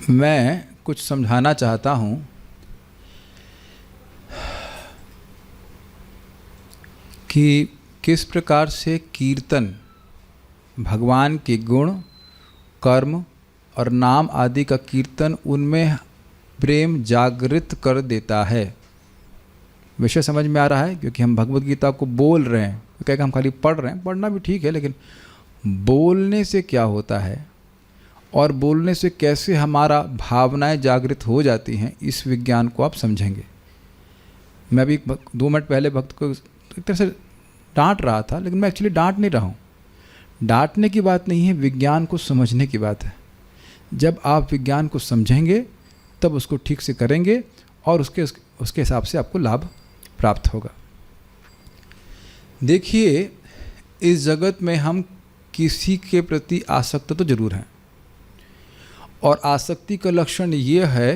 मैं कुछ समझाना चाहता हूँ कि किस प्रकार से कीर्तन भगवान के गुण, कर्म और नाम आदि का कीर्तन उनमें प्रेम जागृत कर देता है। विषय समझ में आ रहा है? क्योंकि हम भगवद गीता को बोल रहे हैं, क्योंकि हम खाली पढ़ रहे हैं, पढ़ना भी ठीक है, लेकिन बोलने से क्या होता है और बोलने से कैसे हमारा भावनाएं जागृत हो जाती हैं, इस विज्ञान को आप समझेंगे। मैं अभी 2 मिनट पहले भक्त को एक तरह से डांट रहा था, लेकिन मैं एक्चुअली डांट नहीं रहा हूँ। डांटने की बात नहीं है, विज्ञान को समझने की बात है। जब आप विज्ञान को समझेंगे तब उसको ठीक से करेंगे और उसके हिसाब से आपको लाभ प्राप्त होगा। देखिए, इस जगत में हम किसी के प्रति आसक्त तो जरूर हैं, और आसक्ति का लक्षण ये है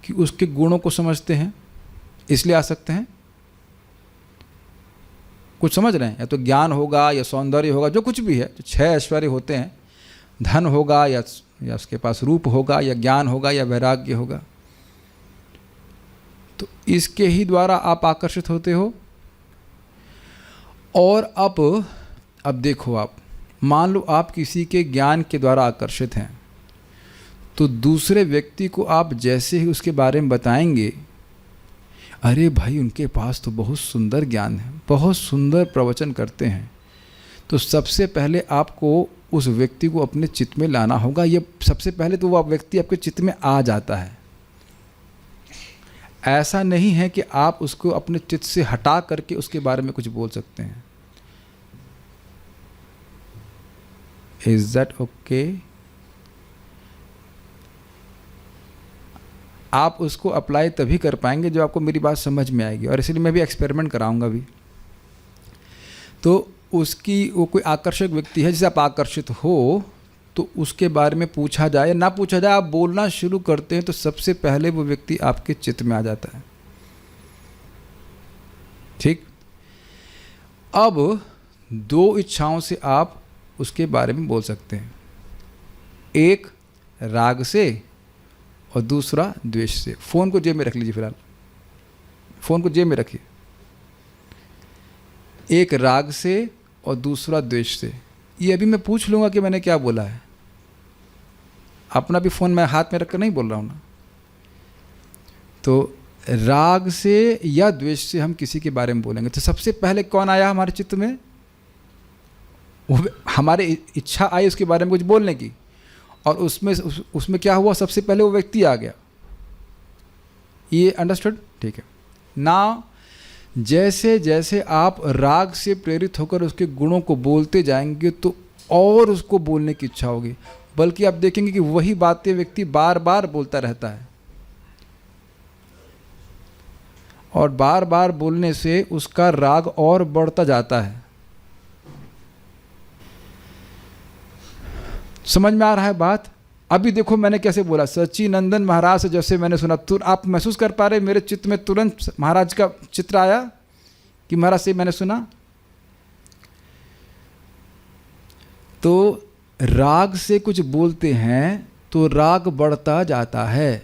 कि उसके गुणों को समझते हैं, इसलिए आसक्त हैं। कुछ समझ रहे हैं? या तो ज्ञान होगा या सौंदर्य होगा, जो कुछ भी है, जो 6 ऐश्वर्य होते हैं, धन होगा या उसके पास रूप होगा या ज्ञान होगा या वैराग्य होगा, तो इसके ही द्वारा आप आकर्षित होते हो। और अब देखो, आप मान लो आप किसी के ज्ञान के द्वारा आकर्षित हैं, तो दूसरे व्यक्ति को आप जैसे ही उसके बारे में बताएंगे, अरे भाई उनके पास तो बहुत सुंदर ज्ञान है, बहुत सुंदर प्रवचन करते हैं, तो सबसे पहले आपको उस व्यक्ति को अपने चित्त में लाना होगा। ये सबसे पहले तो वो व्यक्ति आपके चित्त में आ जाता है। ऐसा नहीं है कि आप उसको अपने चित्त से हटा करके उसके बारे में कुछ बोल सकते हैं। Is that okay? आप उसको अप्लाई तभी कर पाएंगे जब आपको मेरी बात समझ में आएगी, और इसलिए मैं भी एक्सपेरिमेंट कराऊंगा भी। तो वो कोई आकर्षक व्यक्ति है जिसे आप आकर्षित हो, तो उसके बारे में पूछा जाए या ना पूछा जाए, आप बोलना शुरू करते हैं तो सबसे पहले वो व्यक्ति आपके चित्त में आ जाता है। ठीक? अब 2 इच्छाओं से आप उसके बारे में बोल सकते हैं, एक राग से और दूसरा द्वेष से। फ़ोन को जेब में रख लीजिए, फिलहाल फ़ोन को जेब में रखिए। एक राग से और दूसरा द्वेष से। ये अभी मैं पूछ लूँगा कि मैंने क्या बोला है, अपना भी फ़ोन मैं हाथ में रखकर नहीं बोल रहा हूँ ना। तो राग से या द्वेष से हम किसी के बारे में बोलेंगे, तो सबसे पहले कौन आया हमारे चित्त में? हमारे इच्छा आई उसके बारे में कुछ बोलने की, और उसमें क्या हुआ? सबसे पहले वो व्यक्ति आ गया। ये अंडरस्टूड? ठीक है ना। जैसे जैसे आप राग से प्रेरित होकर उसके गुणों को बोलते जाएंगे तो और उसको बोलने की इच्छा होगी, बल्कि आप देखेंगे कि वही बातें व्यक्ति बार बार बोलता रहता है, और बार बार बोलने से उसका राग और बढ़ता जाता है। समझ में आ रहा है बात? अभी देखो मैंने कैसे बोला, सच्चिनंदन महाराज से जैसे मैंने सुना, आप महसूस कर पा रहे मेरे चित्त में तुरंत महाराज का चित्र आया कि महाराज से मैंने सुना। तो राग से कुछ बोलते हैं तो राग बढ़ता जाता है,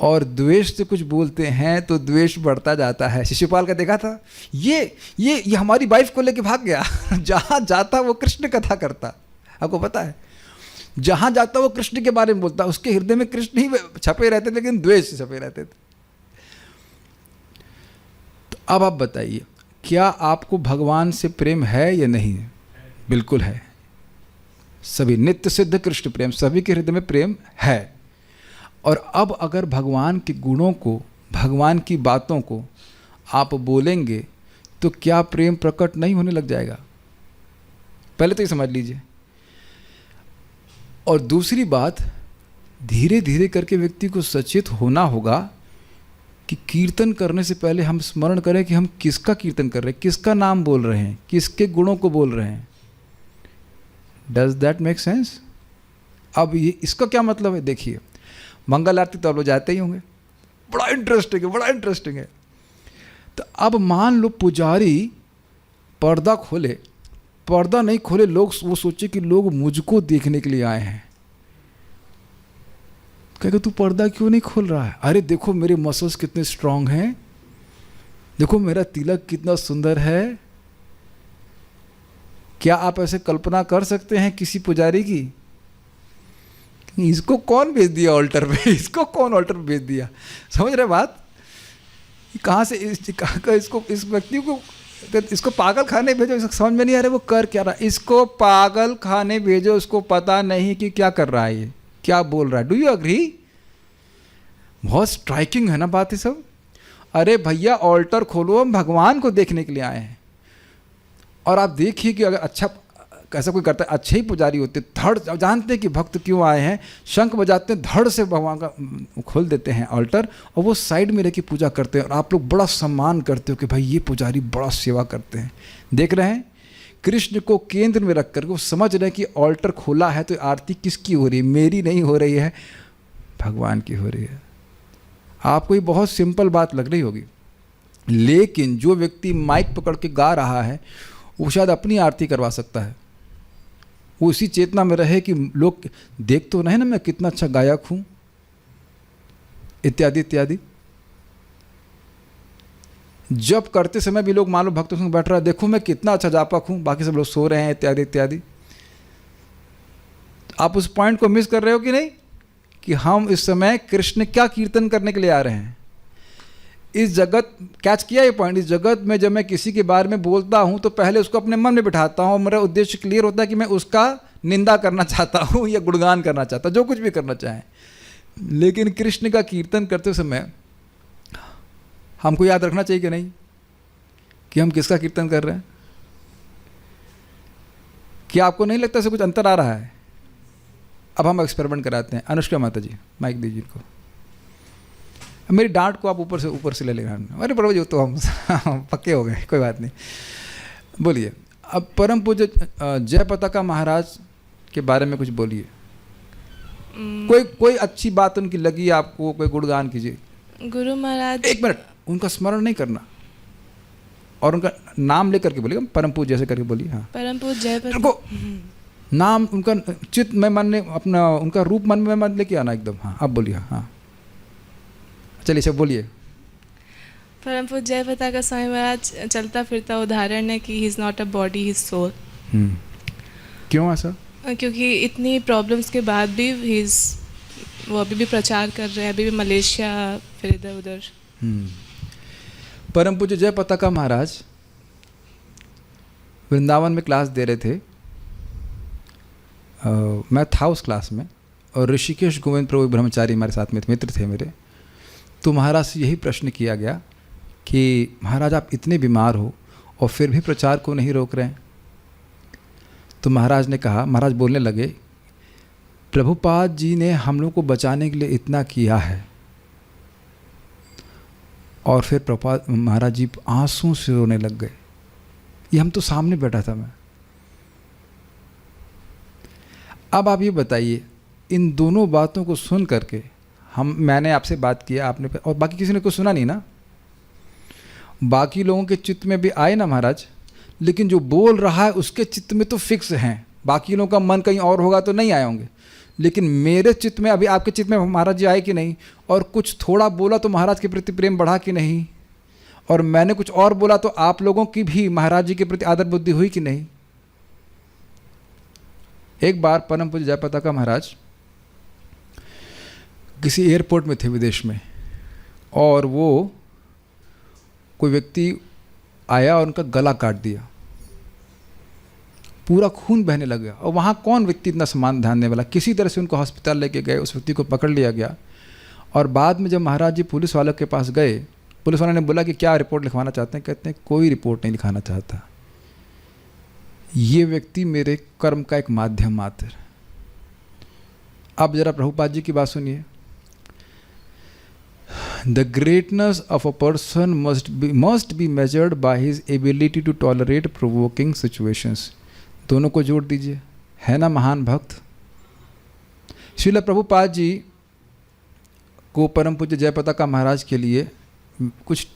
और द्वेष से कुछ बोलते हैं तो द्वेष बढ़ता जाता है। शिशुपाल का देखा था, ये हमारी वाइफ को लेके भाग गया। जहां जाता वो कृष्ण कथा करता, आपको पता है, जहां जाता वो कृष्ण के बारे में बोलता। उसके हृदय में कृष्ण ही छपे रहते थे, लेकिन द्वेष से छपे रहते थे। तो अब आप बताइए, क्या आपको भगवान से प्रेम है या नहीं? बिल्कुल है। सभी नित्य सिद्ध कृष्ण प्रेम, सभी के हृदय में प्रेम है। और अब अगर भगवान के गुणों को, भगवान की बातों को आप बोलेंगे तो क्या प्रेम प्रकट नहीं होने लग जाएगा? पहले तो ये समझ लीजिए। और दूसरी बात, धीरे धीरे करके व्यक्ति को सचेत होना होगा कि कीर्तन करने से पहले हम स्मरण करें कि हम किसका कीर्तन कर रहे हैं, किसका नाम बोल रहे हैं, किसके गुणों को बोल रहे हैं। Does that make sense? अब ये इसका क्या मतलब है? देखिए, मंगल आरती तो आप लोग जाते ही होंगे, बड़ा इंटरेस्टिंग है, बड़ा इंटरेस्टिंग है। तो अब मान लो पुजारी पर्दा खोले, पर्दा नहीं खोले, लोग वो सोचे कि लोग मुझको देखने के लिए आए हैं, कहेगा तू पर्दा क्यों नहीं खोल रहा है? अरे देखो मेरे मसल्स कितने स्ट्रांग हैं, देखो मेरा तिलक कितना सुंदर है। क्या आप ऐसे कल्पना कर सकते हैं किसी पुजारी की? इसको कौन भेज दिया ऑल्टर पे, इसको कौन ऑल्टर पे भेज दिया? समझ रहे बात? कहाँ से इसको, इस व्यक्ति को, इसको पागल खाने भेजो, इसको समझ में नहीं आ रहा वो कर क्या रहा है। इसको पागल खाने भेजो, उसको पता नहीं कि क्या कर रहा है, ये क्या बोल रहा है। Do you agree? बहुत स्ट्राइकिंग है ना बात ये सब। अरे भैया ऑल्टर खोलो, हम भगवान को देखने के लिए आए हैं। और आप देखिए कि अगर अच्छा ऐसा कोई करता है, अच्छे ही पुजारी होते, धड़ जानते हैं कि भक्त क्यों आए हैं, शंख बजाते हैं, धड़ से भगवान का खोल देते हैं ऑल्टर, और वो साइड में रह के पूजा करते हैं। और आप लोग बड़ा सम्मान करते हो कि भाई ये पुजारी बड़ा सेवा करते हैं। देख रहे हैं कृष्ण को केंद्र में रख कर वो समझ रहे हैं कि ऑल्टर खोला है तो आरती किसकी हो रही है? मेरी नहीं हो रही है, भगवान की हो रही है। आपको ये बहुत सिंपल बात लग रही होगी, लेकिन जो व्यक्ति माइक पकड़ के गा रहा है वो शायद अपनी आरती करवा सकता है। वो इसी चेतना में रहे कि लोग देख तो नहीं ना मैं कितना अच्छा गायक हूँ, इत्यादि इत्यादि। जब करते समय भी लोग मान लो भक्तों संग बैठ रहा है, देखो मैं कितना अच्छा जापक हूँ, बाकी सब लोग सो रहे हैं, इत्यादि इत्यादि। आप उस पॉइंट को मिस कर रहे हो कि नहीं, कि हम इस समय कृष्ण क्या कीर्तन करने के लिए आ रहे हैं। इस जगत, कैच किया ये पॉइंट, इस जगत में जब मैं किसी के बारे में बोलता हूं तो पहले उसको अपने मन में बिठाता हूं, और मेरा उद्देश्य क्लियर होता है कि मैं उसका निंदा करना चाहता हूं या गुणगान करना चाहता हूं, जो कुछ भी करना चाहें। लेकिन कृष्ण का कीर्तन करते समय हमको याद रखना चाहिए कि नहीं कि हम किसका कीर्तन कर रहे हैं। क्या आपको नहीं लगता से कुछ अंतर आ रहा है? अब हम एक्सपेरिमेंट कराते हैं। अनुष्का माता जी माइक दीजिए इनको। मेरी डांट को आप ऊपर से ले लेना। अरे प्रभु जी तो हम पक्के हो गए, कोई बात नहीं। बोलिए अब परम पूज्य जयपताका महाराज के बारे में कुछ बोलिए। कोई अच्छी बात उनकी लगी आपको, कोई गुणगान कीजिए। गुरु महाराज, एक मिनट, उनका स्मरण नहीं करना और उनका नाम लेकर के बोलिए, परम पूज्य जैसे करके बोलिए। हाँ, परम पूज्य जयपताका नाम उनका चित्त में मन में अपना, उनका रूप मन में मन लेके आना एकदम। हाँ आप बोलिए। हाँ चलिए सब बोलिए। परम पूज्य जयपताका स्वामी महाराज चलता फिरता उदाहरण है कि he is not a body, he is soul. क्यों ऐसा? क्योंकि इतनी प्रॉब्लम्स के बाद भी वो अभी भी प्रचार कर रहे हैं, अभी भी मलेशिया फिर इधर उधर। परम पूज्य जयपताका महाराज वृंदावन में क्लास दे रहे थे। मैं था उस क्लास में, और ऋषिकेश गोविंद प्रभु ब्रह्मचारी हमारे साथ में मित्र थे मेरे। तो महाराज से यही प्रश्न किया गया कि महाराज आप इतने बीमार हो और फिर भी प्रचार को नहीं रोक रहे हैं। तो महाराज ने कहा, महाराज बोलने लगे, प्रभुपाद जी ने हम लोग को बचाने के लिए इतना किया है। और फिर प्रभुपाद महाराज जी आंसू से रोने लग गए। ये हम तो सामने बैठा था मैं। अब आप ये बताइए, इन दोनों बातों को सुन करके मैंने आपसे बात किया, आपने, और बाकी किसी ने कुछ सुना नहीं ना। बाकी लोगों के चित्त में भी आए ना महाराज, लेकिन जो बोल रहा है उसके चित्त में तो फिक्स हैं। बाकी लोगों का मन कहीं और होगा तो नहीं आए होंगे, लेकिन मेरे चित्त में, अभी आपके चित्त में महाराज जी आए कि नहीं? और कुछ थोड़ा बोला तो महाराज के प्रति प्रेम बढ़ा कि नहीं? और मैंने कुछ और बोला तो आप लोगों की भी महाराज जी के प्रति आदर बुद्धि हुई कि नहीं? एक बार परम पूज्य जयपताका महाराज किसी एयरपोर्ट में थे विदेश में, और वो कोई व्यक्ति आया और उनका गला काट दिया, पूरा खून बहने लग गया। और वहाँ कौन व्यक्ति इतना समान ध्यान देने वाला? किसी तरह से उनको अस्पताल लेके गए, उस व्यक्ति को पकड़ लिया गया। और बाद में जब महाराज जी पुलिस वालों के पास गए, पुलिस वालों ने बोला कि क्या रिपोर्ट लिखवाना चाहते हैं? कहते हैं कोई रिपोर्ट नहीं लिखाना चाहता, ये व्यक्ति मेरे कर्म का एक माध्यम मात्र। अब जरा प्रभुपाद जी की बात सुनिए। The greatness of a person must be measured by his ability to tolerate provoking situations. दोनों को जोड़ दीजिए, है ना महान भक्त। श्रील प्रभुपाद जी को परम पूज्य जयपताका महाराज के लिए कुछ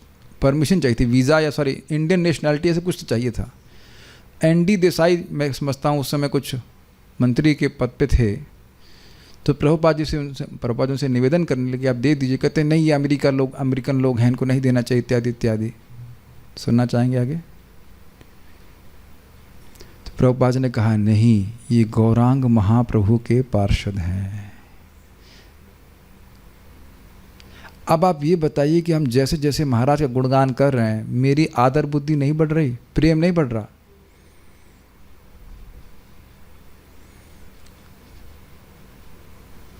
परमिशन चाहिए थी, वीज़ा या सॉरी इंडियन नेशनैलिटी ऐसे कुछ तो चाहिए था। एनडी देसाई मैं समझता हूँ उस समय कुछ मंत्री के पद पे थे। तो प्रभुपाद जी से उनसे निवेदन करने लगे, आप दे दीजिए। कहते नहीं, ये अमेरिकन लोग हैं, इनको नहीं देना चाहिए, इत्यादि इत्यादि। सुनना चाहेंगे आगे? तो प्रभुपाद जी ने कहा नहीं, ये गौरांग महाप्रभु के पार्षद हैं। अब आप ये बताइए कि हम जैसे जैसे महाराज का गुणगान कर रहे हैं, मेरी आदर बुद्धि नहीं बढ़ रही, प्रेम नहीं बढ़ रहा?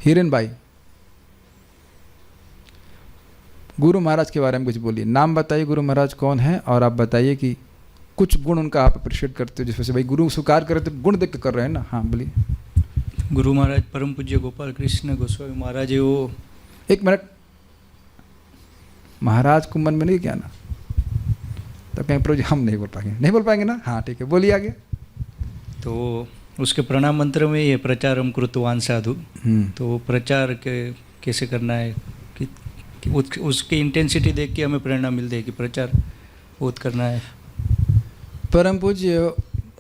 हिरेन भाई, गुरु महाराज के बारे में कुछ बोलिए, नाम बताइए, गुरु महाराज कौन है, और आप बताइए कि कुछ गुण उनका आप अप्रिशिएट करते हो, जिस वजह से भाई गुरु स्वीकार करे तो गुण देख के कर रहे हैं ना। हाँ बोलिए। गुरु महाराज परम पूज्य गोपाल कृष्ण गोस्वामी महाराज है वो। एक मिनट, महाराज को मन में नहीं क्या ना, तब कहीं प्रभु जी हम नहीं बोल पाएंगे ना। हाँ ठीक है, बोलिए आगे। तो उसके प्रणाम मंत्र में ये प्रचारम कृतवान साधु, तो प्रचार के कैसे करना है कि उसकी इंटेंसिटी देख के हमें प्रेरणा मिलती है कि प्रचार बहुत करना है। परम पूज्य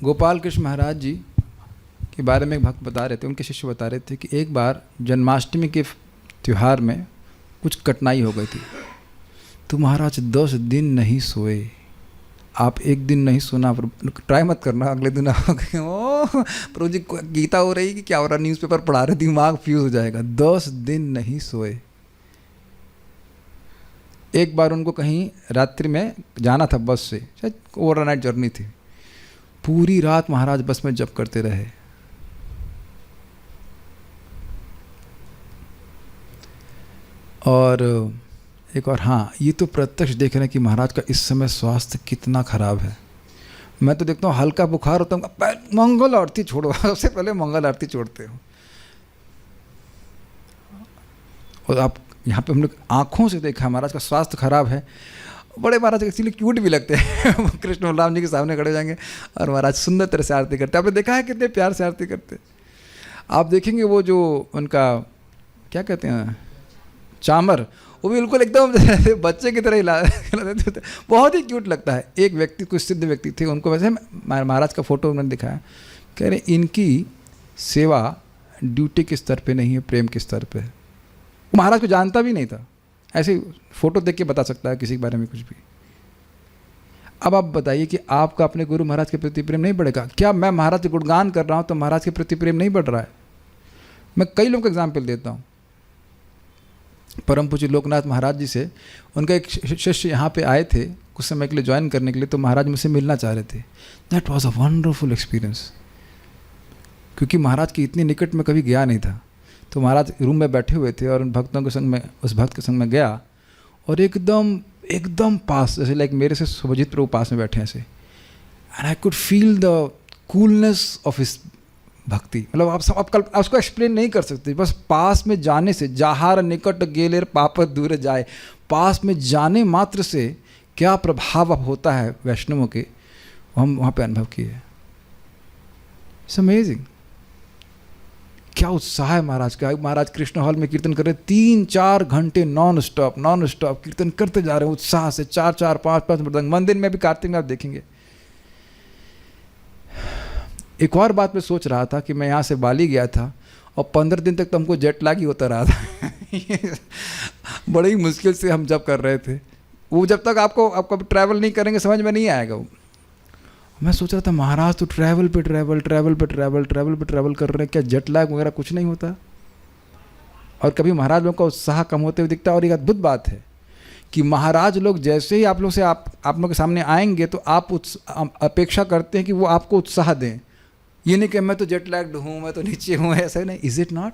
गोपाल कृष्ण महाराज जी के बारे में एक भक्त बता रहे थे, उनके शिष्य बता रहे थे कि एक बार जन्माष्टमी के त्यौहार में कुछ कठिनाई हो गई थी, तो महाराज 10 दिन नहीं सोए। आप एक दिन नहीं सोना, ट्राई मत करना, अगले दिन ओ प्रभु जी गीता हो रही कि क्या हो रहा, न्यूज़पेपर पढ़ा रहे, दिमाग फ्यूज हो जाएगा। 10 दिन नहीं सोए। एक बार उनको कहीं रात्रि में जाना था बस से, शायद ओवरनाइट जर्नी थी, पूरी रात महाराज बस में जप करते रहे। और एक और, हाँ ये तो प्रत्यक्ष देख रहे हैं कि महाराज का इस समय स्वास्थ्य कितना खराब है। मैं तो देखता हूँ हल्का बुखार होता हूँ, मंगल आरती छोड़ो, सबसे पहले मंगल आरती छोड़ते हो। और आप यहाँ पे हम लोग आँखों से देखा महाराज का स्वास्थ्य खराब है। बड़े महाराज इसीलिए क्यूट भी लगते हैं कृष्ण बलराम जी के सामने खड़े जाएंगे और महाराज सुंदर तरह से आरती करते हैं। आपने देखा है कितने प्यार से आरती करते हैं। आप देखेंगे वो जो उनका क्या कहते हैं चामर, वो बिल्कुल एकदम बच्चे की तरह हिला देते थे, बहुत ही क्यूट लगता है। एक व्यक्ति, कुछ सिद्ध व्यक्ति थे, उनको वैसे महाराज का फोटो उन्होंने दिखाया, कह रहे इनकी सेवा ड्यूटी के स्तर पे नहीं है, प्रेम के स्तर पे है। महाराज को जानता भी नहीं था, ऐसे फोटो देख के बता सकता है किसी के बारे में कुछ भी। अब आप बताइए कि आपका अपने गुरु महाराज के प्रति प्रेम नहीं बढ़ेगा क्या? मैं महाराज के गुणगान कर रहा हूँ तो महाराज के प्रति प्रेम नहीं बढ़ रहा है? मैं कई लोगों का एग्जाम्पल देता हूँ। परम पूज्य लोकनाथ महाराज जी से उनका एक शिष्य यहाँ पे आए थे कुछ समय के लिए ज्वाइन करने के लिए, तो महाराज मुझसे मिलना चाह रहे थे। That was a wonderful experience, क्योंकि महाराज के इतने निकट में कभी गया नहीं था। तो महाराज रूम में बैठे हुए थे और उन भक्तों के संग में, उस भक्त के संग में गया और एकदम पास, जैसे लाइक मेरे से शुभजीत प्रभु पास में बैठे ऐसे, and I could feel the coolness of his भक्ति। मतलब आप उसको एक्सप्लेन नहीं कर सकते, बस पास में जाने से, जहार निकट गेलेर पापत दूर जाए, पास में जाने मात्र से क्या प्रभाव होता है वैष्णवों के, हम वहाँ पे अनुभव किए। It's amazing. क्या उत्साह है महाराज का। महाराज कृष्ण हॉल में कीर्तन कर रहे, 3-4 घंटे नॉन स्टॉप कीर्तन करते जा रहे हैं उत्साह से, 4-4 5-5 मृदंग। मंदिर में भी कार्तिक में आप देखेंगे। एक और बात मैं सोच रहा था कि मैं यहाँ से बाली गया था और 15 दिन तक तो हमको जेट लैग ही होता रहा था बड़ी मुश्किल से हम जब कर रहे थे वो, जब तक आपको ट्रैवल नहीं करेंगे समझ में नहीं आएगा वो। मैं सोच रहा था महाराज तो ट्रैवल पे ट्रैवल कर रहे हैं, क्या जेट लैग वगैरह कुछ नहीं होता? और कभी महाराज लोगों का उत्साह कम होते हुए दिखता है। और एक अद्भुत बात है कि महाराज लोग जैसे ही आप लोग से आप लोग के सामने आएंगे तो आप अपेक्षा करते हैं कि वो आपको उत्साह दें। ये नहीं कि मैं तो जेट लैग्ड हूँ, मैं तो नीचे हूँ, ऐसा नहीं। Is it not?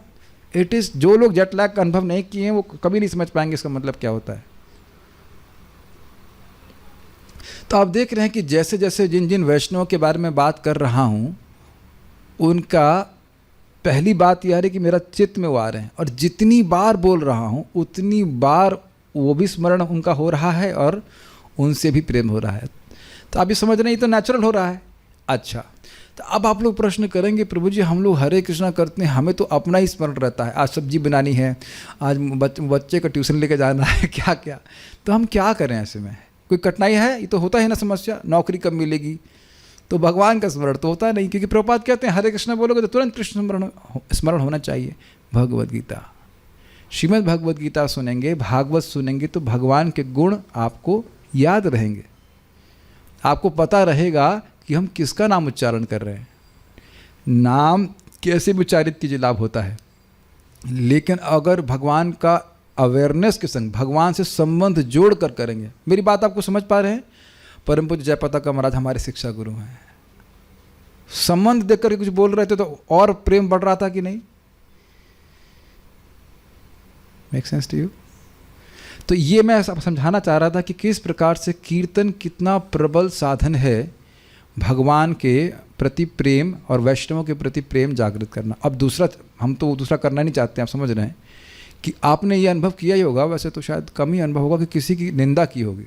It is. जो लोग जेट लैग का अनुभव नहीं किए हैं वो कभी नहीं समझ पाएंगे इसका मतलब क्या होता है। तो आप देख रहे हैं कि जैसे जैसे जिन जिन वैष्णवों के बारे में बात कर रहा हूँ उनका पहली बात यह है कि मेरा चित्त में वो आ रहे हैं, और जितनी बार बोल रहा हूँ उतनी बार वो भी स्मरण उनका हो रहा है और उनसे भी प्रेम हो रहा है। तो आप ये समझ रहे हैं, ये तो नेचुरल हो रहा है। अच्छा, तो अब आप लोग प्रश्न करेंगे प्रभु जी हम लोग हरे कृष्णा करते हैं, हमें तो अपना ही स्मरण रहता है, आज सब्जी बनानी है, आज बच्चे का ट्यूशन लेके जाना है, क्या क्या। तो हम क्या करें ऐसे में? कोई कठिनाई है? ये तो होता है ना समस्या, नौकरी कब मिलेगी, तो भगवान का स्मरण तो होता नहीं, क्योंकि प्रभुपाद कहते हैं हरे कृष्णा बोलोगे तो तुरंत कृष्ण स्मरण होना चाहिए। भगवद गीता। श्रीमद् भगवद गीता सुनेंगे, भागवत सुनेंगे तो भगवान के गुण आपको याद रहेंगे, आपको पता रहेगा कि हम किसका नाम उच्चारण कर रहे हैं। नाम कैसे भी उच्चारित कीजिए लाभ होता है, लेकिन अगर भगवान का अवेयरनेस के संग भगवान से संबंध जोड़ कर करेंगे। मेरी बात आपको समझ पा रहे हैं? परम पूज्य जयपताका महाराज हमारे शिक्षा गुरु हैं। संबंध देख कर कुछ बोल रहे थे तो और प्रेम बढ़ रहा था कि नहीं? Make sense to you? तो ये मैं समझाना चाह रहा था कि किस प्रकार से कीर्तन कितना प्रबल साधन है भगवान के प्रति प्रेम और वैष्णवों के प्रति प्रेम जागृत करना। अब दूसरा, हम तो दूसरा करना नहीं चाहते, आप समझ रहे हैं कि आपने ये अनुभव किया ही होगा, वैसे तो शायद कम ही अनुभव होगा, कि किसी की निंदा की होगी।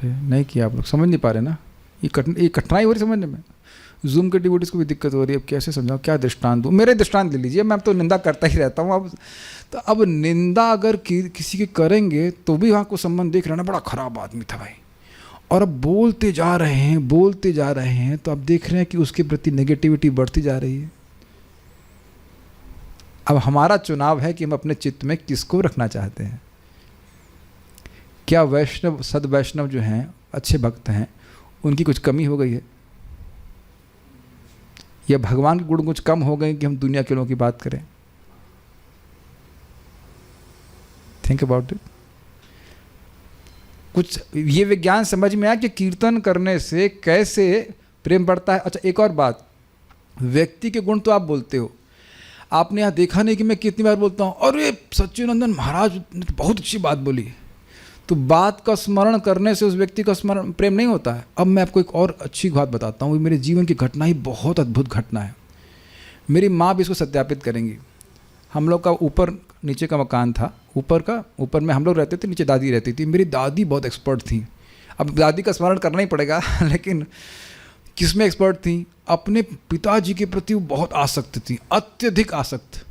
नहीं किया आप लोग, समझ नहीं पा रहे ना, ये कठिनाई हो रही समझने में। जूम के डिवोटीज को भी दिक्कत हो रही है, अब कैसे समझाऊं, क्या दृष्टांत दूं? मेरे दृष्टांत ले लीजिए, मैं तो निंदा करता ही रहता हूँ। अब निंदा अगर किसी की करेंगे तो भी वहाँ को संबंध देख रहे ना, बड़ा खराब आदमी था भाई, और अब बोलते जा रहे हैं तो अब देख रहे हैं कि उसके प्रति नेगेटिविटी बढ़ती जा रही है। अब हमारा चुनाव है कि हम अपने चित्त में किसको रखना चाहते हैं। क्या वैष्णव, सद वैष्णव जो हैं, अच्छे भक्त हैं, उनकी कुछ कमी हो गई है, या भगवान के गुण कुछ कम हो गए कि हम दुनिया के लोगों की बात करें? Think about it. कुछ ये विज्ञान समझ में आया कि कीर्तन करने से कैसे प्रेम बढ़ता है। अच्छा, एक और बात, व्यक्ति के गुण तो आप बोलते हो, आपने यहाँ देखा नहीं कि मैं कितनी बार बोलता हूँ, अरे सच्चिदानंद महाराज ने तो बहुत अच्छी बात बोली। तो बात का स्मरण करने से उस व्यक्ति का स्मरण प्रेम नहीं होता है। अब मैं आपको एक और अच्छी बात बताता हूँ, मेरे जीवन की घटना ही बहुत अद्भुत घटना है। मेरी माँ भी इसको सत्यापित करेंगी। हम लोग का ऊपर नीचे का मकान था, ऊपर में हम लोग रहते थे, नीचे दादी रहती थी। मेरी दादी बहुत एक्सपर्ट थी। अब दादी का स्मरण करना ही पड़ेगा लेकिन किस में एक्सपर्ट थी? अपने पिताजी के प्रति वो बहुत आसक्त थी, अत्यधिक आसक्त।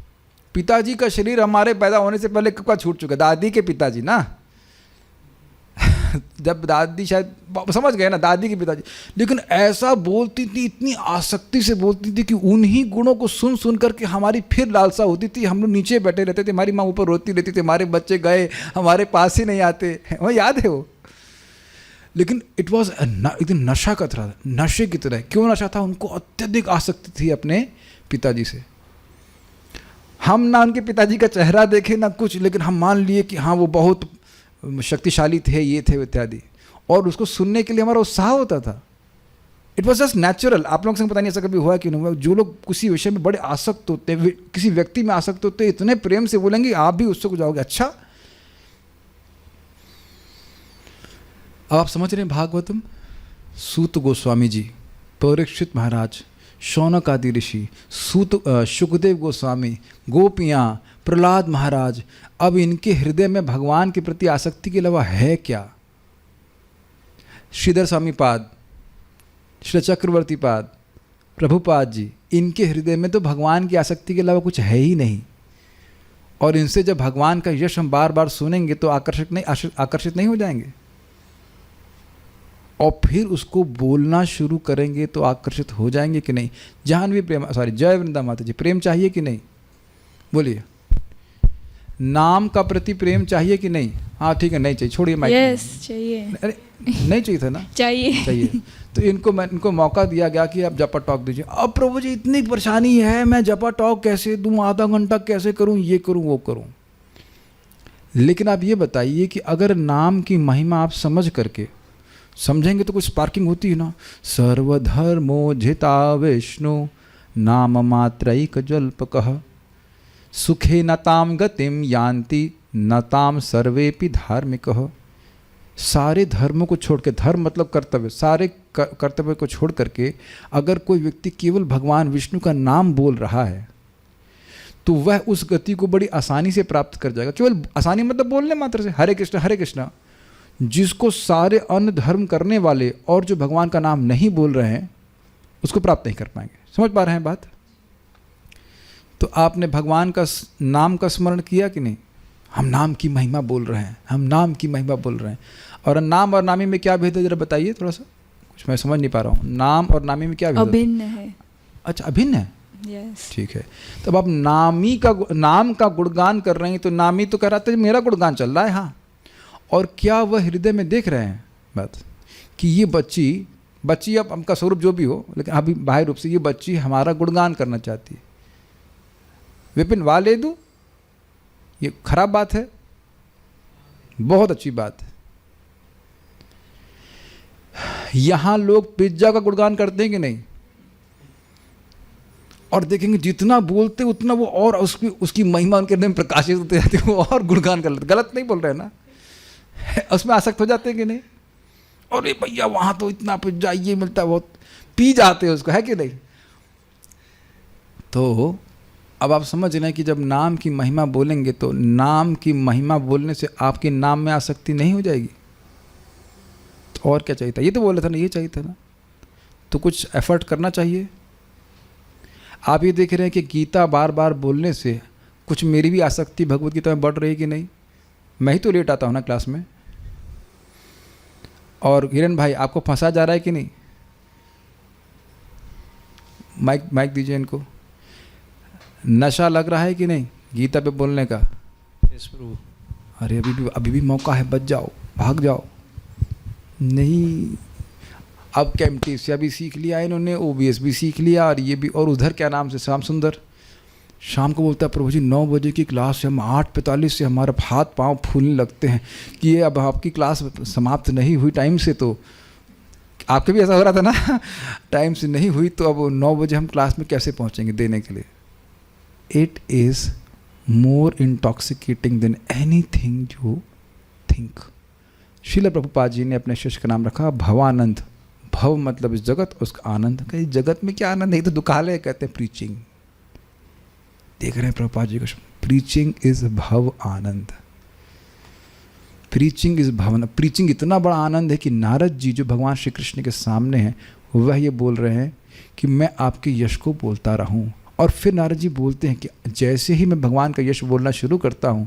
पिताजी का शरीर हमारे पैदा होने से पहले कब का छूट चुका, दादी के पिताजी ना जब दादी शायद समझ गए ना, दादी के पिताजी। लेकिन ऐसा बोलती थी, इतनी आसक्ति से बोलती थी कि उन्हीं गुणों को सुन सुन करके हमारी फिर लालसा होती थी। हम लोग नीचे बैठे रहते थे, हमारी माँ ऊपर रोती रहती थी, हमारे बच्चे गए, हमारे पास ही नहीं आते। वो याद है वो। लेकिन इट वॉज एकदम नशा का तरह, नशे की तरह। क्यों नशा था? उनको अत्यधिक आसक्ति थी अपने पिताजी से। हम ना उनके पिताजी का चेहरा देखे ना कुछ, लेकिन हम मान लिए कि हाँ वो बहुत शक्तिशाली थे, ये थे इत्यादि, और उसको सुनने के लिए हमारा उत्साह होता था। It was just natural. आप लोगों से पता नहीं ऐसा कभी हुआ कि नहीं हुआ, जो लोग किसी विषय में बड़े आसक्त होते हैं, किसी व्यक्ति में आसक्त होते हैं, इतने प्रेम से बोलेंगे आप भी उससे हो जाओगे। अच्छा, अब आप समझ रहे हैं भागवतम। सूत गोस्वामी जी, परीक्षित महाराज, शौनक आदि ऋषि, शुकदेव गोस्वामी, गोपियाँ, प्रहलाद महाराज, अब इनके हृदय में भगवान के प्रति आसक्ति के अलावा है क्या? श्रीधर स्वामी पाद, श्री चक्रवर्ती पाद, प्रभुपाद जी, इनके हृदय में तो भगवान की आसक्ति के अलावा कुछ है ही नहीं। और इनसे जब भगवान का यश हम बार बार सुनेंगे तो आकर्षित नहीं हो जाएंगे, और फिर उसको बोलना शुरू करेंगे तो आकर्षित हो जाएंगे कि नहीं? जाह्नवी प्रेम, सॉरी, जय वृंदा माता जी, प्रेम चाहिए कि नहीं? बोलिए। नाम का प्रति प्रेम चाहिए कि नहीं? हाँ ठीक है, नहीं चाहिए, छोड़िए माइक। यस चाहिए। अरे नहीं चाहिए था ना? चाहिए। तो इनको मौका दिया गया कि आप जपा टॉक दीजिए। अब प्रभु जी इतनी परेशानी है, मैं जपा टॉक कैसे दूं, आधा घंटा कैसे करूं, ये करूं वो करूं। लेकिन आप ये बताइए कि अगर नाम की महिमा आप समझ करके समझेंगे तो कुछ स्पार्किंग होती है ना। सर्वधर्मोजिता विष्णु नाम मात्रैक जल्पकः सुखे नताम गतिम यान्ति नताम सर्वेपि धार्मिकः। सारे धर्मों को छोड़ के, धर्म मतलब कर्तव्य, सारे कर्तव्य को छोड़ करके अगर कोई व्यक्ति केवल भगवान विष्णु का नाम बोल रहा है तो वह उस गति को बड़ी आसानी से प्राप्त कर जाएगा। केवल आसानी मतलब बोलने मात्र से हरे कृष्ण, जिसको सारे अन्य धर्म करने वाले और जो भगवान का नाम नहीं बोल रहे हैं उसको प्राप्त नहीं कर पाएंगे। समझ पा रहे हैं बात? तो आपने भगवान का नाम का स्मरण किया कि नहीं? हम नाम की महिमा बोल रहे हैं, हम नाम की महिमा बोल रहे हैं। और नाम और नामी में क्या भेद है, जरा बताइए थोड़ा सा, कुछ मैं समझ नहीं पा रहा हूँ। नाम और नामी में क्या भेद है? अभिन्न है। अच्छा, अभिन्न है। Yes. ठीक है, तब आप नाम का गुणगान कर रही हैं, तो नामी तो कह रहा था मेरा गुणगान चल रहा है। हाँ, और क्या वह हृदय में देख रहे हैं बात कि ये बच्ची अब हमका स्वरूप जो भी हो, लेकिन अभी बाह्य रूप से ये बच्ची हमारा गुणगान करना चाहती है। विपिन वाले दू, ये खराब बात है? बहुत अच्छी बात है। यहां लोग पिज्जा का गुणगान करते हैं कि नहीं? और देखेंगे जितना बोलते उतना वो और उसकी महिमा उनके हृदय में प्रकाशित होती जाती है, वो और गुणगान कर लेते। गलत नहीं बोल रहे ना, उसमें आसक्त हो जाते हैं कि नहीं? अरे भैया वहां तो इतना पिज्जा ये मिलता है, बहुत पी जाते हैं उसको, है कि नहीं? तो अब आप समझ रहे हैं कि जब नाम की महिमा बोलेंगे तो नाम की महिमा बोलने से आपके नाम में आसक्ति नहीं हो जाएगी? तो और क्या चाहिए था? ये तो बोला था ना, ये चाहिए था ना, तो कुछ एफर्ट करना चाहिए। आप ये देख रहे हैं कि गीता बार बार बोलने से कुछ मेरी भी आसक्ति भगवत गीता में बढ़ रही है कि नहीं? मैं ही तो लेट आता हूँ ना क्लास में। और हिरण भाई आपको फंसा जा रहा है कि नहीं? माइक दीजिए इनको। नशा लग रहा है कि नहीं गीता पे बोलने का? यस प्रभु। अरे अभी भी मौका है, बच जाओ, भाग जाओ। नहीं, अब कैम्पटेसिया भी सीख लिया इन्होंने, OBS भी सीख लिया, और ये भी, और उधर क्या नाम से श्याम सुंदर शाम को बोलता है प्रभु जी 9 बजे की क्लास से हम 8:45 से हमारे हाथ पांव फूलने लगते हैं कि ये अब आपकी क्लास समाप्त नहीं हुई टाइम से। तो आपके भी ऐसा हो रहा था ना, टाइम से नहीं हुई तो अब 9 बजे हम क्लास में कैसे पहुंचेंगे देने के लिए? It is more intoxicating than anything you think. Srila Prabhupada ji ने अपने शिष्य का नाम रखा भवानंद। भव मतलब इस जगत, उसका आनंद। कहीं जगत में क्या आनंद है? तो दुखालय कहते हैं प्रीचिंग। देख रहे हैं प्रभुपाद जी को, प्रीचिंग इज भव आनंद। प्रीचिंग इज भवन। प्रीचिंग इतना बड़ा आनंद है कि नारद जी जो भगवान श्री कृष्ण के सामने हैं वह ये बोल रहे हैं कि मैं आपके यश को बोलता रहूं। और फिर नारद जी बोलते हैं कि जैसे ही मैं भगवान का यश बोलना शुरू करता हूं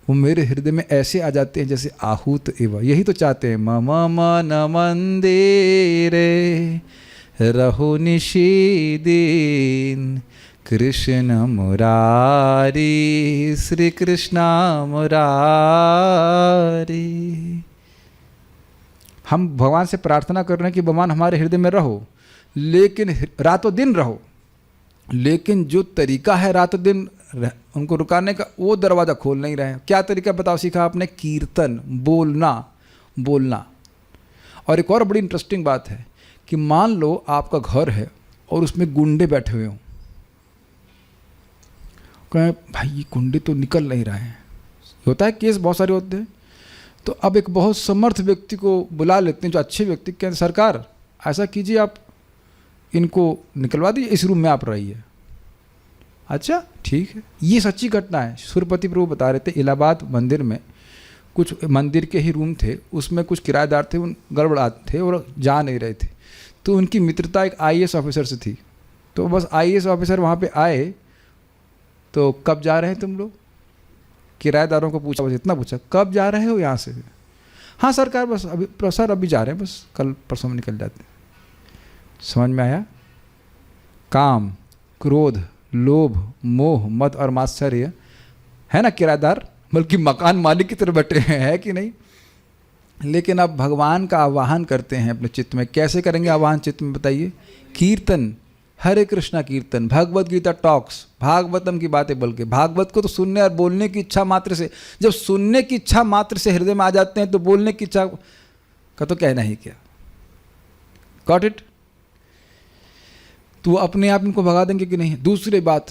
वो मेरे हृदय में ऐसे आ जाते हैं जैसे आहूत एवं। यही तो चाहते हैं, मम मन मंदिरे रहो निशीदीन कृष्ण मुरारी श्री कृष्ण मुरारी। हम भगवान से प्रार्थना कर रहे हैं कि भगवान हमारे हृदय में रहो, लेकिन रातों दिन रहो। लेकिन जो तरीका है रातों दिन उनको रुकाने का, वो दरवाज़ा खोल नहीं रहे हैं। क्या तरीका बताओ सीखा आपने? कीर्तन, बोलना। और एक और बड़ी इंटरेस्टिंग बात है कि मान लो आपका घर है और उसमें गुंडे बैठे हुए हों। कहें भाई ये गुंडे तो निकल नहीं रहे हैं, होता है केस बहुत सारे होते हैं। तो अब एक बहुत समर्थ व्यक्ति को बुला लेते हैं, जो अच्छे व्यक्ति, कहते सरकार ऐसा कीजिए, आप इनको निकलवा दीजिए, इस रूम में आप रहिए। अच्छा ठीक है। ये सच्ची घटना है। सुरपति प्रभु बता रहे थे, इलाहाबाद मंदिर में कुछ मंदिर के ही रूम थे, उसमें कुछ किराएदार थे, उन गड़बड़ाते थे और जा नहीं रहे थे। तो उनकी मित्रता एक IAS ऑफिसर से थी। तो बस IAS ऑफिसर वहाँ पे आए, तो कब जा रहे हैं तुम लोग? किराएदारों को पूछा, बस इतना पूछा, कब जा रहे हो यहाँ से? हाँ सरकार बस अभी, सर अभी जा रहे हैं, बस कल परसों में निकल जाते हैं। समझ में आया? काम, क्रोध, लोभ, मोह, मद और मात्सर्य है ना किराएदार, बल्कि मकान मालिक की तरह बैठे हैं, है कि नहीं? लेकिन अब भगवान का आवाहन करते हैं अपने चित्त में। कैसे करेंगे आवाहन चित्त में बताइए? कीर्तन, हरे कृष्णा कीर्तन, भगवत गीता टॉक्स, भागवतम की बातें बोल के। भागवत को तो सुनने और बोलने की इच्छा मात्र से, जब सुनने की इच्छा मात्र से हृदय में आ जाते हैं तो बोलने की इच्छा का तो कहना ही क्या। Got it? तो अपने आप इनको भगा देंगे कि नहीं? दूसरी बात,